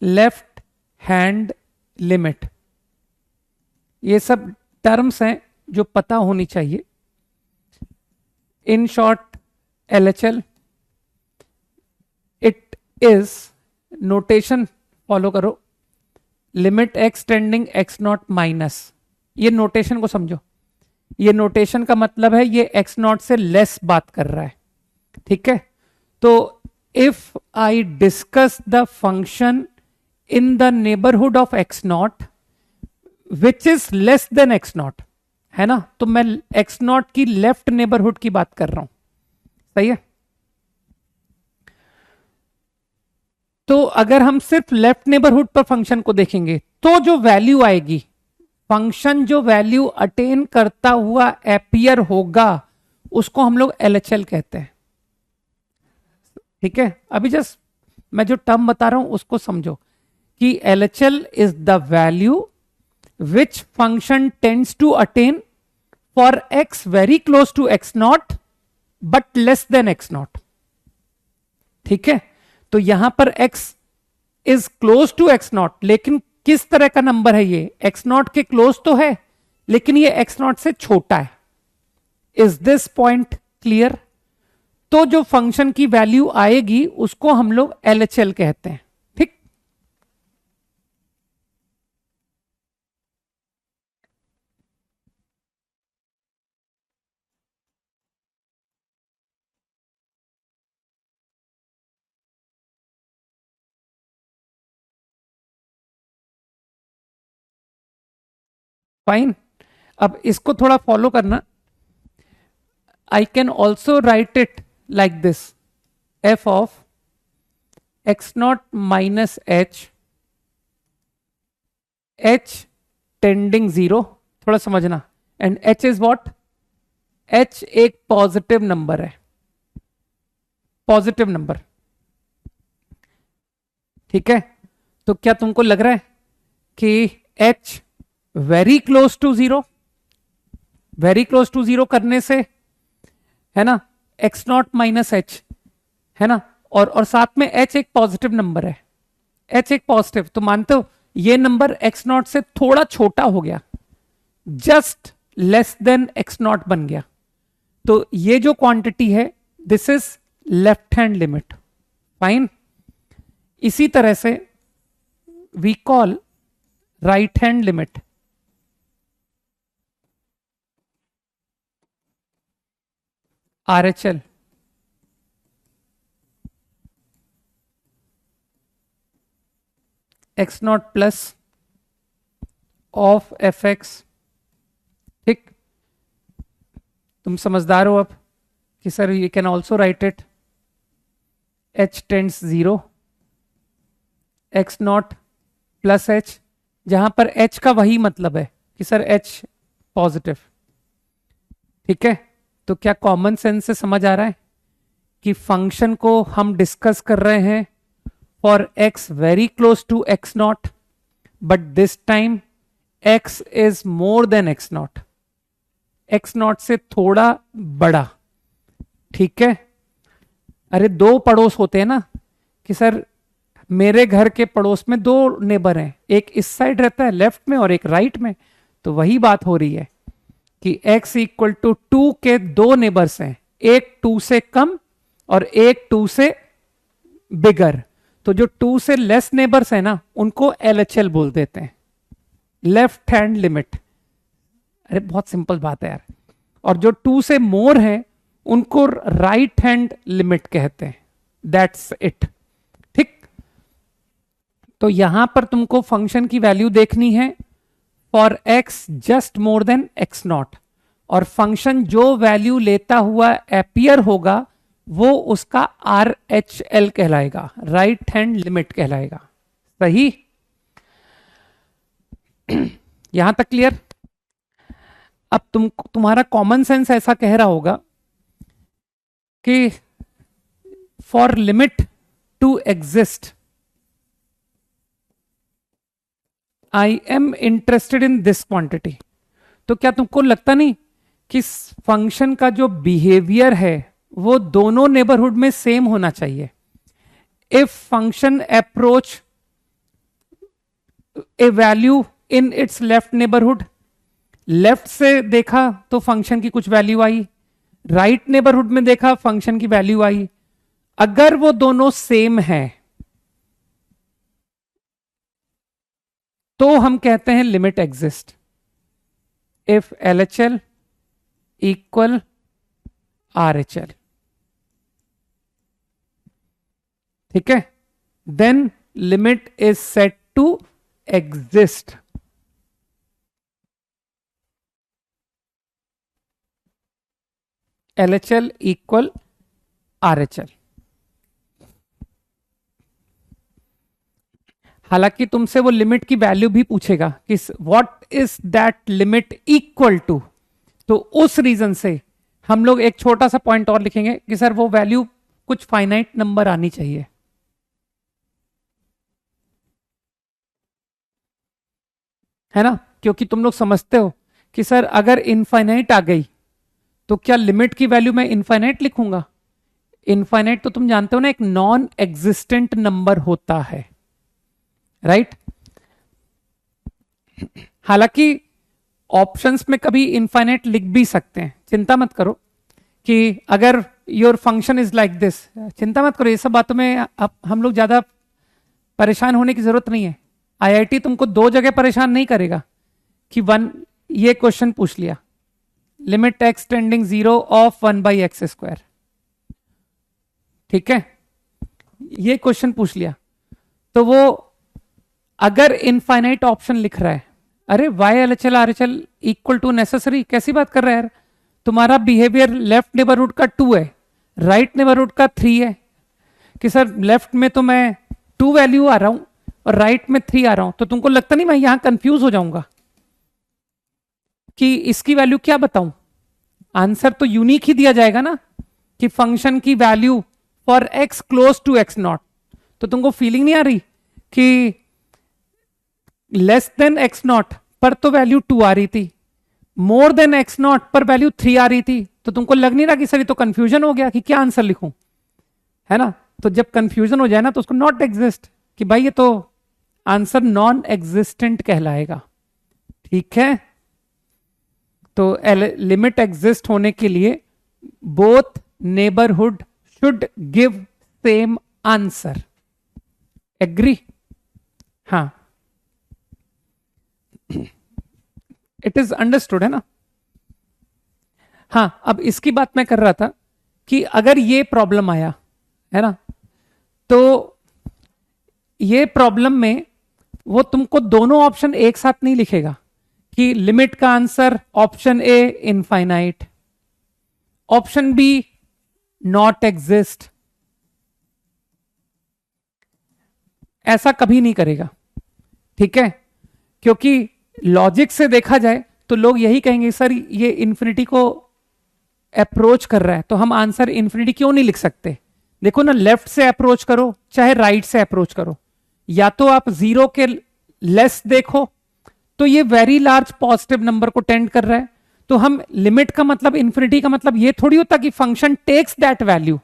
लेफ्ट हैंड लिमिट। ये सब टर्म्स हैं जो पता होनी चाहिए। In short, LHL, it is notation follow करो, limit x tending x not minus, ये नोटेशन को समझो, ये नोटेशन का मतलब है ये एक्स नॉट से लेस बात कर रहा है, ठीक है। तो if I discuss the function in the neighbourhood of x not which is less than x not, है ना, तो मैं एक्स नॉट की लेफ्ट नेबरहुड की बात कर रहा हूं, सही है। तो अगर हम सिर्फ लेफ्ट नेबरहुड पर फंक्शन को देखेंगे तो जो वैल्यू आएगी, फंक्शन जो वैल्यू अटेन करता हुआ एपियर होगा उसको हम लोग एलएचएल कहते हैं, ठीक है। अभी जस्ट मैं जो टर्म बता रहा हूं उसको समझो कि LHL is the value which function tends to attain for x very close to x naught but less than x naught, ठीक है। तो यहां पर x is close to x naught, लेकिन किस तरह का नंबर है ये, x naught के क्लोज तो है लेकिन ये x naught से छोटा है। Is this point clear? तो जो फंक्शन की वैल्यू आएगी उसको हम लोग एलएचएल कहते हैं, ठीक। फाइन, अब इसको थोड़ा फॉलो करना। I can also write it like this, f of x not minus h h tending zero, थोड़ा समझना, and h is what, h एक पॉजिटिव नंबर है, पॉजिटिव नंबर, ठीक है। तो क्या तुमको लग रहा है कि h very close to zero, very close to zero करने से, है ना, एक्स नॉट माइनस एच, है ना, और साथ में एच एक पॉजिटिव नंबर है, एच एक पॉजिटिव, तो मानते हो ये नंबर एक्स नॉट से थोड़ा छोटा हो गया, just less than x not बन गया। तो ये जो क्वांटिटी है this is left hand limit, fine. इसी तरह से we call right hand limit, RHL, x not plus of f x, ठीक। तुम समझदार हो अब कि sir you can also write it h tends zero, x not plus h, जहां पर एच का वही मतलब है कि सर एच पॉजिटिव, ठीक है। तो क्या कॉमन सेंस से समझ आ रहा है कि फंक्शन को हम डिस्कस कर रहे हैं for x very close to x not, but this time x is more than x not, x not से थोड़ा बड़ा, ठीक है। अरे दो पड़ोस होते हैं ना कि सर मेरे घर के पड़ोस में दो नेबर हैं, एक इस साइड रहता है लेफ्ट में और एक राइट में, तो वही बात हो रही है कि x इक्वल टू 2 के दो नेबर्स हैं, एक 2 से कम और एक 2 से बिगर, तो जो 2 से लेस नेबर्स है ना उनको LHL बोल देते हैं, लेफ्ट हैंड लिमिट। अरे बहुत सिंपल बात है यार। और जो 2 से मोर है उनको राइट हैंड लिमिट कहते हैं, दैट्स इट, ठीक। तो यहां पर तुमको फंक्शन की वैल्यू देखनी है for x just more than x not, और फंक्शन जो वैल्यू लेता हुआ अपीयर होगा वो उसका RHL कहलाएगा, राइट हैंड लिमिट कहलाएगा, सही। यहां तक क्लियर। अब तुम्हारा कॉमन सेंस ऐसा कह रहा होगा कि for limit to exist I am interested in this quantity. तो क्या तुमको लगता नहीं कि फंक्शन का जो बिहेवियर है वो दोनों नेबरहुड में सेम होना चाहिए। If function approach A value in its left neighbourhood, left से देखा तो फंक्शन की कुछ वैल्यू आई, राइट नेबरहुड में देखा फंक्शन की वैल्यू आई, अगर वो दोनों सेम है तो हम कहते हैं limit exist. If LHL equal RHL, ठीक है, then limit is set to exist. LHL equal RHL। हालांकि तुमसे वो लिमिट की वैल्यू भी पूछेगा कि what is that limit equal to, तो उस रीजन से हम लोग एक छोटा सा पॉइंट और लिखेंगे कि सर वो वैल्यू कुछ फाइनाइट नंबर आनी चाहिए, है ना, क्योंकि तुम लोग समझते हो कि सर अगर इनफाइनाइट आ गई तो क्या लिमिट की वैल्यू मैं इनफाइनाइट लिखूंगा। इनफाइनाइट तो तुम जानते हो ना एक नॉन एग्जिस्टेंट नंबर होता है, राइट। हालांकि ऑप्शंस में कभी इनफाइनाइट लिख भी सकते हैं, चिंता मत करो कि अगर your function is like this, चिंता मत करो, ये सब बातों में अब हम लोग ज्यादा परेशान होने की जरूरत नहीं है। IIT तुमको दो जगह परेशान नहीं करेगा कि ये क्वेश्चन पूछ लिया limit x tending zero of 1/x², ठीक है, ये क्वेश्चन पूछ लिया तो वो अगर इनफाइनाइट ऑप्शन लिख रहा है, अरे why LHL RHL equal to necessary, कैसी बात कर रहा है यार। तुम्हारा बिहेवियर लेफ्ट नेबरहुड का 2 है, राइट नेबरहुड का 3 है, कि सर लेफ्ट में तो मैं 2 वैल्यू आ रहा हूं और राइट में 3 आ रहा हूं, तो तुमको लगता नहीं मैं यहां कंफ्यूज हो जाऊंगा कि इसकी वैल्यू क्या बताऊं? आंसर तो यूनिक ही दिया जाएगा ना, कि फंक्शन की value for x close to x not. तो तुमको फीलिंग नहीं आ रही कि लेस देन एक्स नॉट पर तो वैल्यू 2 आ रही थी, मोर देन एक्स नॉट पर वैल्यू 3 आ रही थी, तो तुमको लग नहीं रहा कि सर ये तो कंफ्यूजन हो गया कि क्या आंसर लिखूं, है ना? तो जब कंफ्यूजन हो जाए ना तो उसको नॉट एग्जिस्ट, कि भाई ये तो आंसर नॉन एग्जिस्टेंट कहलाएगा। ठीक है, तो लिमिट एग्जिस्ट होने के लिए both neighbourhood should give same answer. Agree? हाँ, इट इज अंडरस्टूड, है ना? हाँ, अब इसकी बात मैं कर रहा था कि अगर ये प्रॉब्लम आया, है ना, तो ये प्रॉब्लम में वो तुमको दोनों ऑप्शन एक साथ नहीं लिखेगा कि लिमिट का answer option A infinite, option B not exist, ऐसा कभी नहीं करेगा। ठीक है, क्योंकि लॉजिक से देखा जाए तो लोग यही कहेंगे सर ये इन्फिनिटी को अप्रोच कर रहा है, तो हम आंसर इन्फिनिटी क्यों नहीं लिख सकते? देखो ना, लेफ्ट से अप्रोच करो चाहे राइट से अप्रोच करो, या तो आप 0 के लेस देखो तो ये वेरी लार्ज पॉजिटिव नंबर को टेंड कर रहा है, तो हम लिमिट का मतलब इन्फिनिटी का मतलब ये थोड़ी होता कि function takes that value,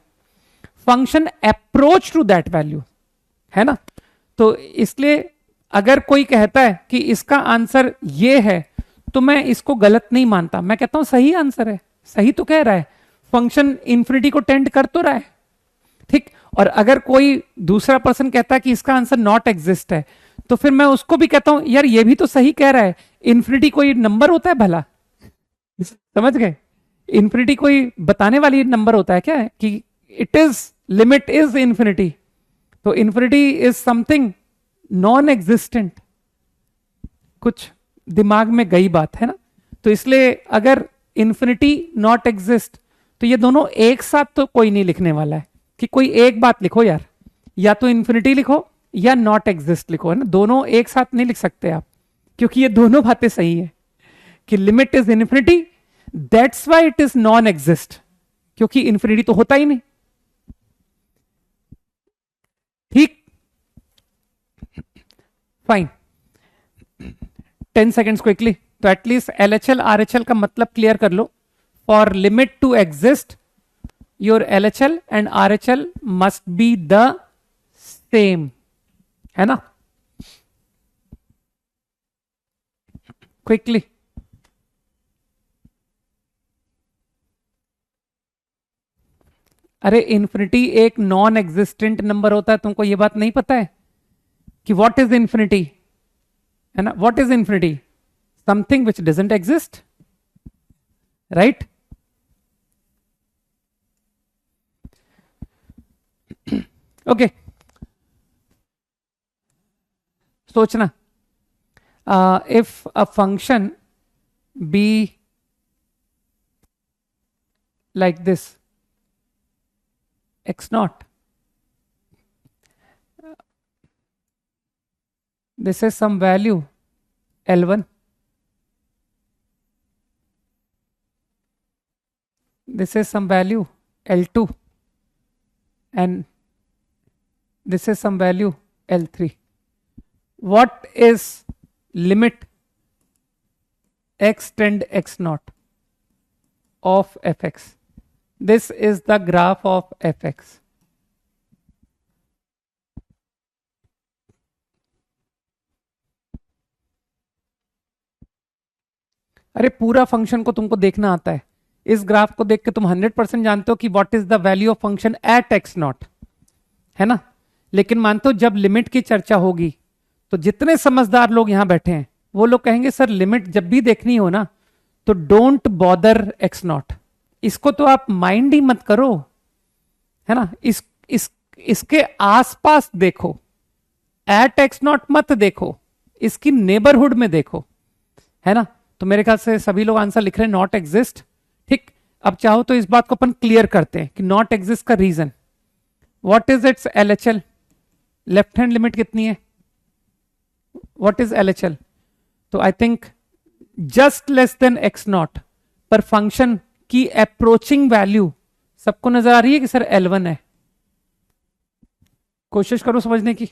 function approach to that value, है ना? तो इसलिए अगर कोई कहता है कि इसका आंसर ये है तो मैं इसको गलत नहीं मानता, मैं कहता हूं सही आंसर है, सही तो कह रहा है, फंक्शन इन्फिनिटी को टेंड कर तो रहा है। ठीक, और अगर कोई दूसरा पर्सन कहता है कि इसका आंसर नॉट एग्जिस्ट है, तो फिर मैं उसको भी कहता हूं यार ये भी तो सही कह रहा है, इन्फिनिटी कोई नंबर होता है भला? समझ गए? इन्फिनिटी कोई बताने वाली नंबर होता है क्या है कि it is limit is infinity? तो infinity is something non existent. कुछ दिमाग में गई बात, है ना? तो इसलिए अगर इन्फिनिटी नॉट एग्जिस्ट तो ये दोनों एक साथ तो कोई नहीं लिखने वाला है कि कोई एक बात लिखो यार, या तो इन्फिनिटी लिखो या नॉट एग्जिस्ट लिखो, है ना? दोनों एक साथ नहीं लिख सकते आप, क्योंकि ये दोनों बातें सही है कि limit is infinity, that's why it is non exist, क्योंकि इन्फिनिटी तो होता ही नहीं। ठीक, फाइन, 10 सेकेंड्स क्विकली। तो एटलीस्ट एलएचएल आरएचएल का मतलब क्लियर कर लो। For limit to exist your LHL and RHL must be the same, है ना? क्विकली, अरे इन्फिनिटी एक नॉन एग्जिस्टेंट नंबर होता है, तुमको ये बात नहीं पता है कि व्हाट इज इन्फिनिटी, है ना? What is infinity? Something which doesn't exist, right? Okay, सोचना, if a function be like this x naught, this is some value L1, this is some value L2, and this is some value L3. What is limit x tend x naught of fx? This is the graph of fx. अरे पूरा function को तुमको देखना आता है, इस graph को देख के तुम 100% जानते हो कि what is the value of function at x not, है ना? लेकिन मानते हो जब लिमिट की चर्चा होगी तो जितने समझदार लोग यहां बैठे हैं वो लोग कहेंगे सर लिमिट जब भी देखनी हो ना तो डोंट बॉदर एक्स नॉट, इसको तो आप माइंड ही मत करो, है ना? इसके आसपास देखो, एट एक्स नॉट मत देखो, इसकी नेबरहुड में देखो, है ना? तो मेरे ख्याल से सभी लोग आंसर लिख रहे हैं नॉट एग्जिस्ट। ठीक, अब चाहो तो इस बात को अपन क्लियर करते हैं कि नॉट एग्जिस्ट का reason what is its LHL, left hand limit कितनी है? What is LHL? तो I think just less than x not पर फंक्शन की अप्रोचिंग वैल्यू सबको नजर आ रही है कि सर L1 है? कोशिश करो समझने की।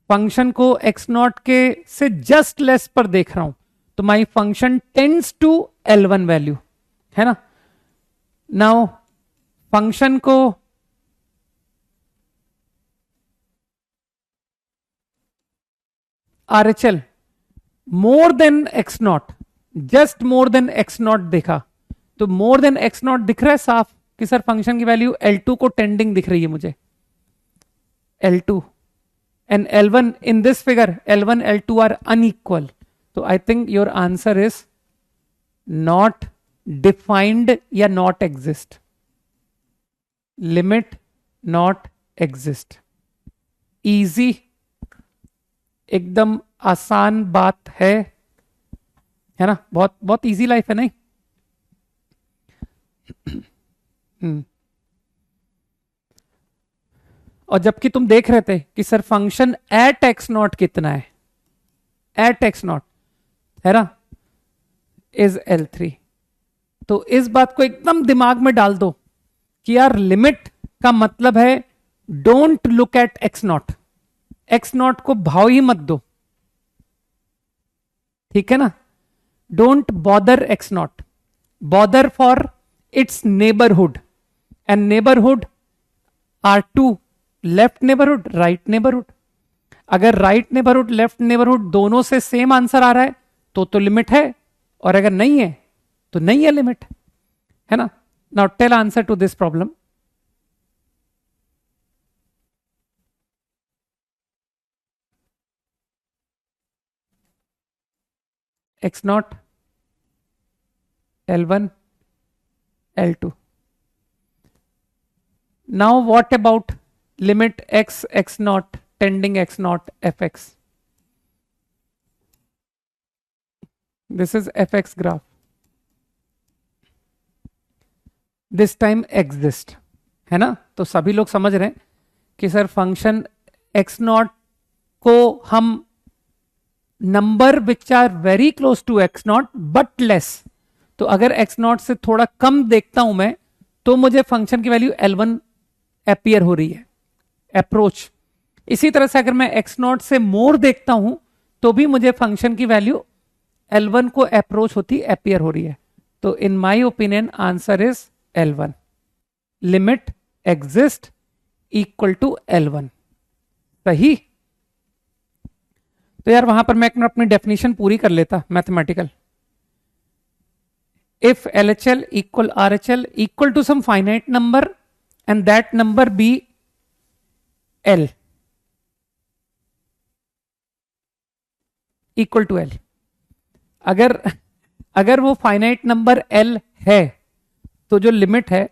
फंक्शन को x नॉट के से जस्ट लेस पर देख रहा हूं, तो my function tends to L1 value, है ना। नाउ फंक्शन को RHL more than x not, just more than x not देखा, तो मोर देन x नॉट दिख रहा है साफ कि सर फंक्शन की वैल्यू L2 को टेंडिंग दिख रही है मुझे, L2 and L1 in this figure, L1 L2 are unequal. So I think your answer is not defined या not exist. Limit not exist. Easy, एकदम आसान बात है ना, बहुत बहुत इजी लाइफ है नहीं। और जबकि तुम देख रहे थे कि sir function at x not कितना है, एट एक्स नॉट है ना, इज L3। तो इस बात को एकदम दिमाग में डाल दो कि यार लिमिट का मतलब है don't look at x not, x not को भाव ही मत दो, ठीक है ना। Don't bother x not, bother for its neighbourhood, and neighbourhood are two left neighbourhood, right neighbourhood. अगर राइट नेबरहुड लेफ्ट नेबरहुड दोनों से सेम आंसर आ रहा है तो लिमिट है, और अगर नहीं है तो नहीं है लिमिट, है ना। Now tell answer to this problem. X not, L1, L2. Now what about limit x naught tending x naught fx? This is fx graph. This time exist, है ना। तो सभी लोग समझ रहे हैं कि सर फंक्शन x नॉट को हम number which are very close to x not but less, तो अगर x नॉट से थोड़ा कम देखता हूं मैं तो मुझे फंक्शन की वैल्यू L1 अपीयर हो रही है, अप्रोच। इसी तरह से अगर मैं x नॉट से मोर देखता हूं तो भी मुझे फंक्शन की वैल्यू L1 को अप्रोच होती अपीयर हो रही है। तो in my opinion answer is L1, limit exist equal to L1, सही। तो यार वहां पर मैं अपनी डेफिनेशन पूरी कर लेता mathematical. If LHL equal RHL equal to some finite number and that number be L equal to L, अगर वो फाइनाइट नंबर L है तो जो लिमिट है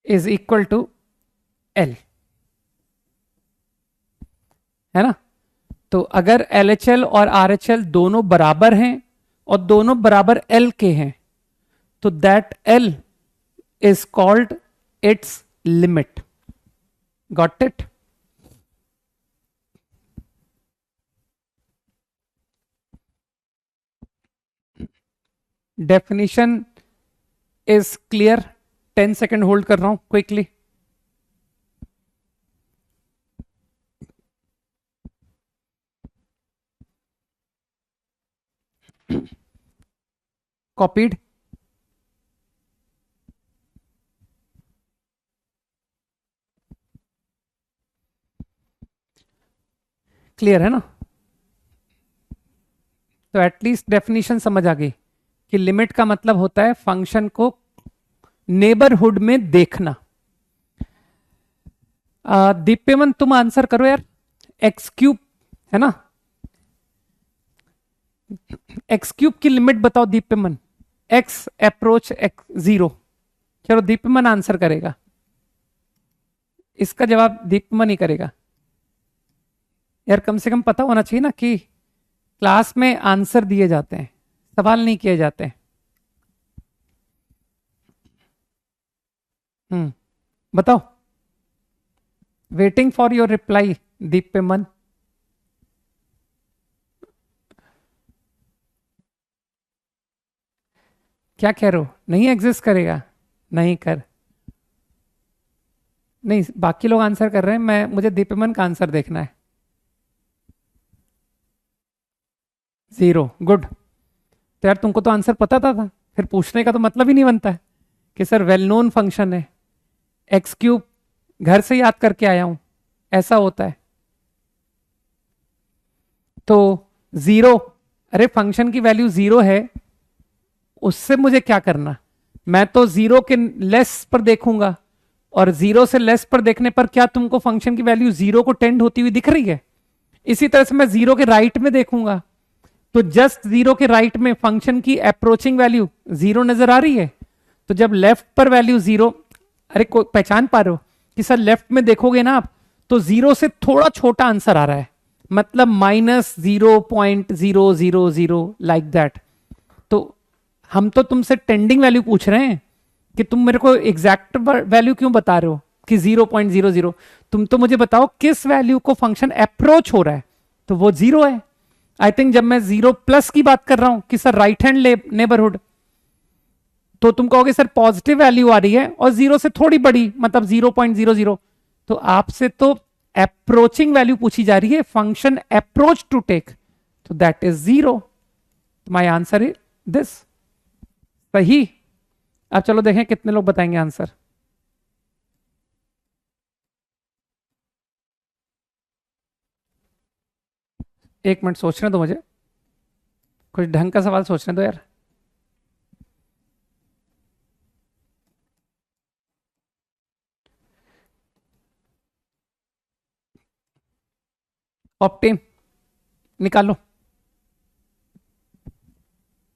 इज इक्वल टू L, है ना। तो अगर LHL और RHL दोनों बराबर हैं और दोनों बराबर L के हैं तो that L is called its limit. Got it? Definition is clear? 10 second hold कर रहा हूं क्विकली। कॉपीड? क्लियर है ना? तो एटलीस्ट डेफिनेशन समझ आ गई कि लिमिट का मतलब होता है फंक्शन को नेबरहुड में देखना। दीप्यमन तुम आंसर करो यार, एक्स क्यूब है ना, एक्स क्यूब की लिमिट बताओ दीप्यमन, एक्स अप्रोच एक्स 0। चलो दीप्यमन आंसर करेगा, इसका जवाब दीप्यमन ही करेगा। यार कम से कम पता होना चाहिए ना कि क्लास में आंसर दिए जाते हैं, सवाल नहीं किए जाते हैं। बताओ। Waiting for your reply Deepyaman. क्या कह रहे हो, नहीं एग्जिस्ट करेगा? नहीं कर, नहीं बाकी लोग आंसर कर रहे हैं, मैं मुझे दीप्यमन का आंसर देखना है। Zero, good. तो यार तुमको तो आंसर पता था, फिर पूछने का तो मतलब ही नहीं बनता है कि सर वेल नोन फंक्शन है, एक्स क्यूब घर से याद करके आया हूं, ऐसा होता है। तो जीरो, अरे फंक्शन की वैल्यू जीरो है, उससे मुझे क्या करना? मैं तो जीरो के लेस पर देखूंगा, और जीरो से लेस पर देखने पर क्या तुमको फंक्शन की वैल्यू जीरो को टेंड होती हुई दिख रही है? इसी तरह से मैं जीरो के राइट में देखूंगा, तो जस्ट जीरो के राइट में फंक्शन की अप्रोचिंग वैल्यू जीरो नजर आ रही है। तो जब लेफ्ट पर वैल्यू जीरो, अरे को पहचान पा रहे हो कि सर लेफ्ट में देखोगे ना आप, तो जीरो से थोड़ा छोटा आंसर आ रहा है, मतलब -0.000 लाइक दैट। तो हम तो तुमसे टेंडिंग वैल्यू पूछ रहे हैं कि तुम मेरे को एग्जैक्ट वैल्यू क्यों बता रहे हो कि 0.00। तुम तो मुझे बताओ किस वैल्यू को फंक्शन अप्रोच हो रहा है, तो वो जीरो है। आई थिंक जब मैं जीरो प्लस की बात कर रहा हूं कि सर राइट हैंड नेबरहुड, तो तुम कहोगे सर पॉजिटिव वैल्यू आ रही है और जीरो से थोड़ी बड़ी, मतलब 0.00। तो आपसे तो अप्रोचिंग वैल्यू पूछी जा रही है, फंक्शन अप्रोच टू टेक, तो that is zero. My answer is this. सही। अब चलो देखें कितने लोग बताएंगे आंसर। एक मिनट सोचने दो मुझे, कुछ ढंग का सवाल सोचने दो यार। ऑप्टेन निकालो।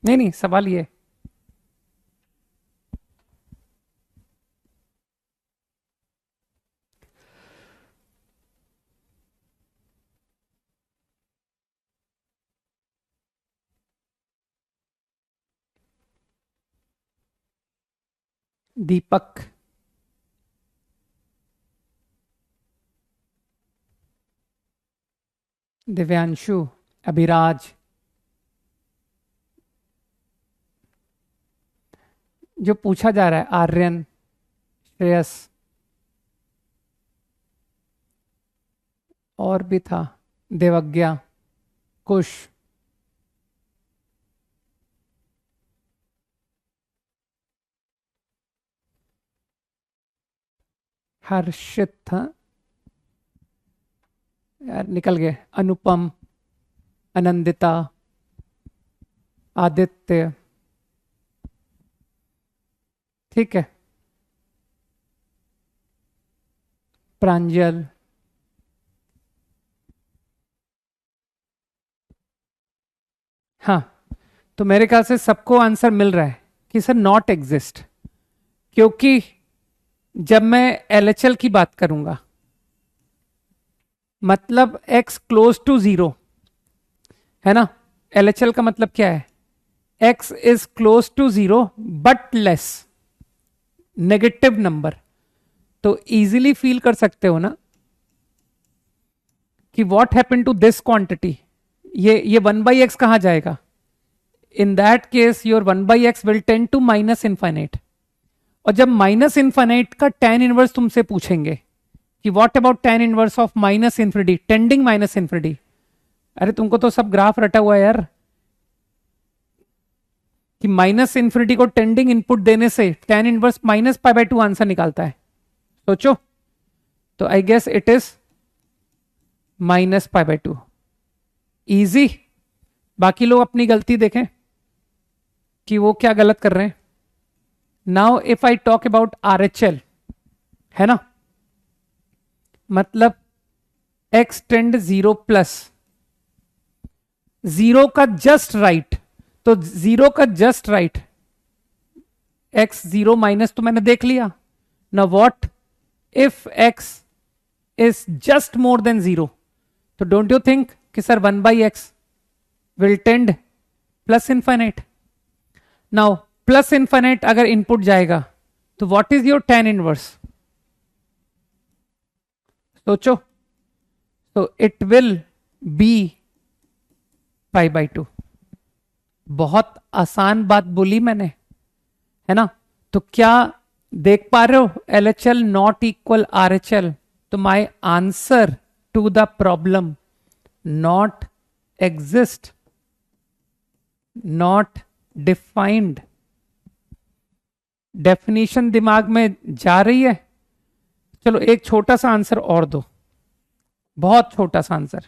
नहीं नहीं, सवाल ये है। दीपक, दिव्यांशु, अभिराज, जो पूछा जा रहा है आर्यन, श्रेयस, और भी था, देवज्ञा, कुश, हर्षित था यार, निकल गए, अनुपम, आनंदिता, आदित्य, ठीक है, प्रांजल। हाँ, तो मेरे ख्याल से सबको आंसर मिल रहा है कि सर नॉट एग्जिस्ट, क्योंकि जब मैं एलएचएल की बात करूंगा, मतलब x क्लोज टू जीरो, है ना? एलएचएल का मतलब क्या है? x is close to zero but less, negative number. तो इजीली फील कर सकते हो ना कि what happen to this quantity, ये 1/x कहां जाएगा? In that case your 1/x will tend to minus infinite. और जब माइनस इनफाइनाइट का tan इनवर्स तुमसे पूछेंगे कि what about tan inverse of minus infinity, tending minus infinity, अरे तुमको तो सब ग्राफ रटा हुआ है यार, कि माइनस इन्फिनिटी को टेंडिंग इनपुट देने से tan इनवर्स -π/2 आंसर निकालता है। सोचो, तो I guess it is -π/2। Easy. बाकी लोग अपनी गलती देखें कि वो क्या गलत कर रहे हैं। Now if I talk about RHL, है ना, मतलब x tend zero plus, zero का जस्ट राइट, तो जीरो का just right, x zero minus तो मैंने देख लिया ना। What if x is just more than zero, तो डोंट यू थिंक कि sir 1/x will tend plus infinite. Now plus infinite अगर इनपुट जाएगा, तो what is your tan inverse? सोचो, तो it will B pi by 2। बहुत आसान बात बोली मैंने, है ना। तो क्या देख पा रहे हो, L H L not equal R H L. तो my answer to the problem not exist, not defined. Definition दिमाग में जा रही है। चलो एक छोटा सा आंसर और दो, बहुत छोटा सा आंसर।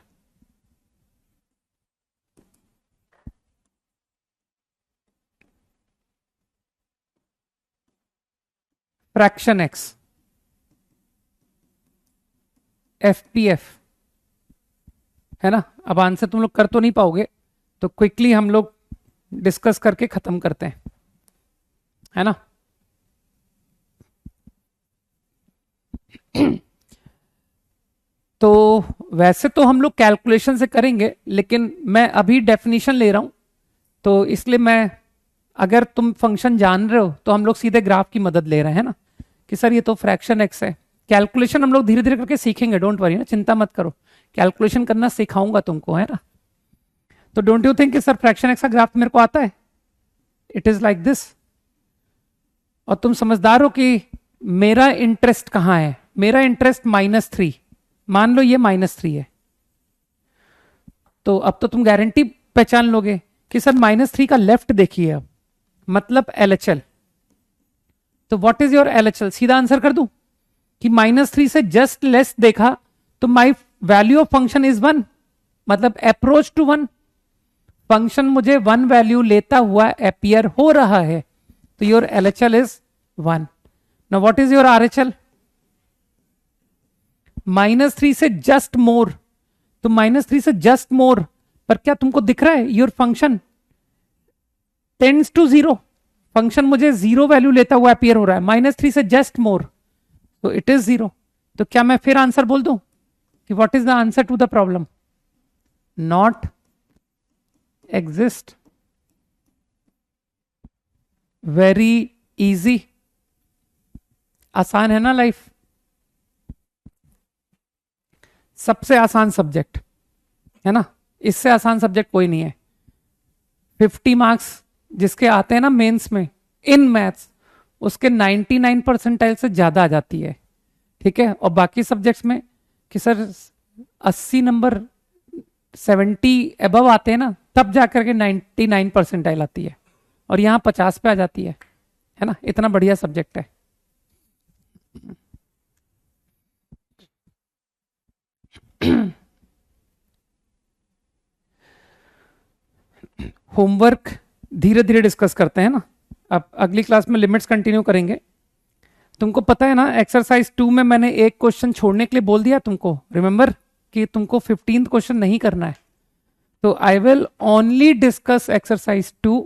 फ्रैक्शन एक्स, एफपीएफ, है ना। अब आंसर तुम लोग कर तो नहीं पाओगे, तो क्विकली हम लोग डिस्कस करके खत्म करते हैं, है ना। तो वैसे तो हम लोग कैलकुलेशन से करेंगे, लेकिन मैं अभी डेफिनेशन ले रहा हूं, तो इसलिए मैं, अगर तुम फंक्शन जान रहे हो तो हम लोग सीधे ग्राफ की मदद ले रहे हैं ना, कि सर ये तो फ्रैक्शन एक्स है। कैलकुलेशन हम लोग धीरे धीरे करके सीखेंगे, डोंट वरी ना, चिंता मत करो, कैलकुलेशन करना सिखाऊंगा तुमको, है ना। तो डोंट यू थिंक कि सर फ्रैक्शन एक्स का ग्राफ मेरे को आता है, इट इज लाइक दिस। और तुम समझदार हो कि मेरा इंटरेस्ट कहां है, मेरा इंटरेस्ट -3, मान लो ये -3 है, तो अब तो तुम गारंटी पहचान लोगे कि सर -3 का लेफ्ट देखिए, अब मतलब LHL। तो व्हाट इज योर LHL, सीधा आंसर कर दूं कि -3 से जस्ट लेस देखा तो my value of function is 1, मतलब अप्रोच टू 1। फंक्शन मुझे 1 वैल्यू लेता हुआ अपियर हो रहा है, तो your LHL is 1। Now what is your RHL, -3 से जस्ट मोर, तो -3 से जस्ट मोर पर क्या तुमको दिख रहा है, your function tends to 0, function मुझे 0 वैल्यू लेता हुआ अपीयर हो रहा है, -3 से जस्ट मोर, तो इट इज 0। तो क्या मैं फिर आंसर बोल दूं कि what is the answer to the problem, not exist. Very easy, आसान है ना लाइफ, सबसे आसान सब्जेक्ट, है ना, इससे आसान सब्जेक्ट कोई नहीं है। 50 मार्क्स जिसके आते हैं ना मेंस में इन मैथ्स, उसके 99 परसेंटाइल से ज्यादा आ जाती है, ठीक है। और बाकी सब्जेक्ट्स में कि सर 80 नंबर 70 एबव आते हैं ना, तब जाकर के 99 परसेंटाइल आती है, और यहां 50 पे आ जाती है ना। इतना बढ़िया सब्जेक्ट है। होमवर्क धीरे धीरे डिस्कस करते हैं ना, अब अगली क्लास में लिमिट्स कंटिन्यू करेंगे। तुमको पता है ना, एक्सरसाइज 2 में मैंने एक क्वेश्चन छोड़ने के लिए बोल दिया तुमको, रिमेंबर कि तुमको 15th क्वेश्चन नहीं करना है। तो I will only discuss exercise 2।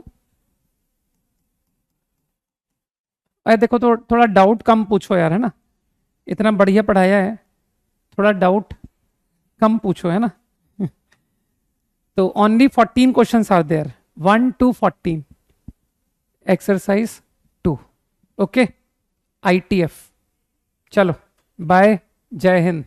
अरे देखो, तो थोड़ा डाउट कम पूछो यार, है ना, इतना बढ़िया पढ़ाया है, थोड़ा डाउट कम पूछो, है ना। तो only 14 questions are there, 1 to 14, exercise 2, okay. ITF। चलो बाय, जय हिंद।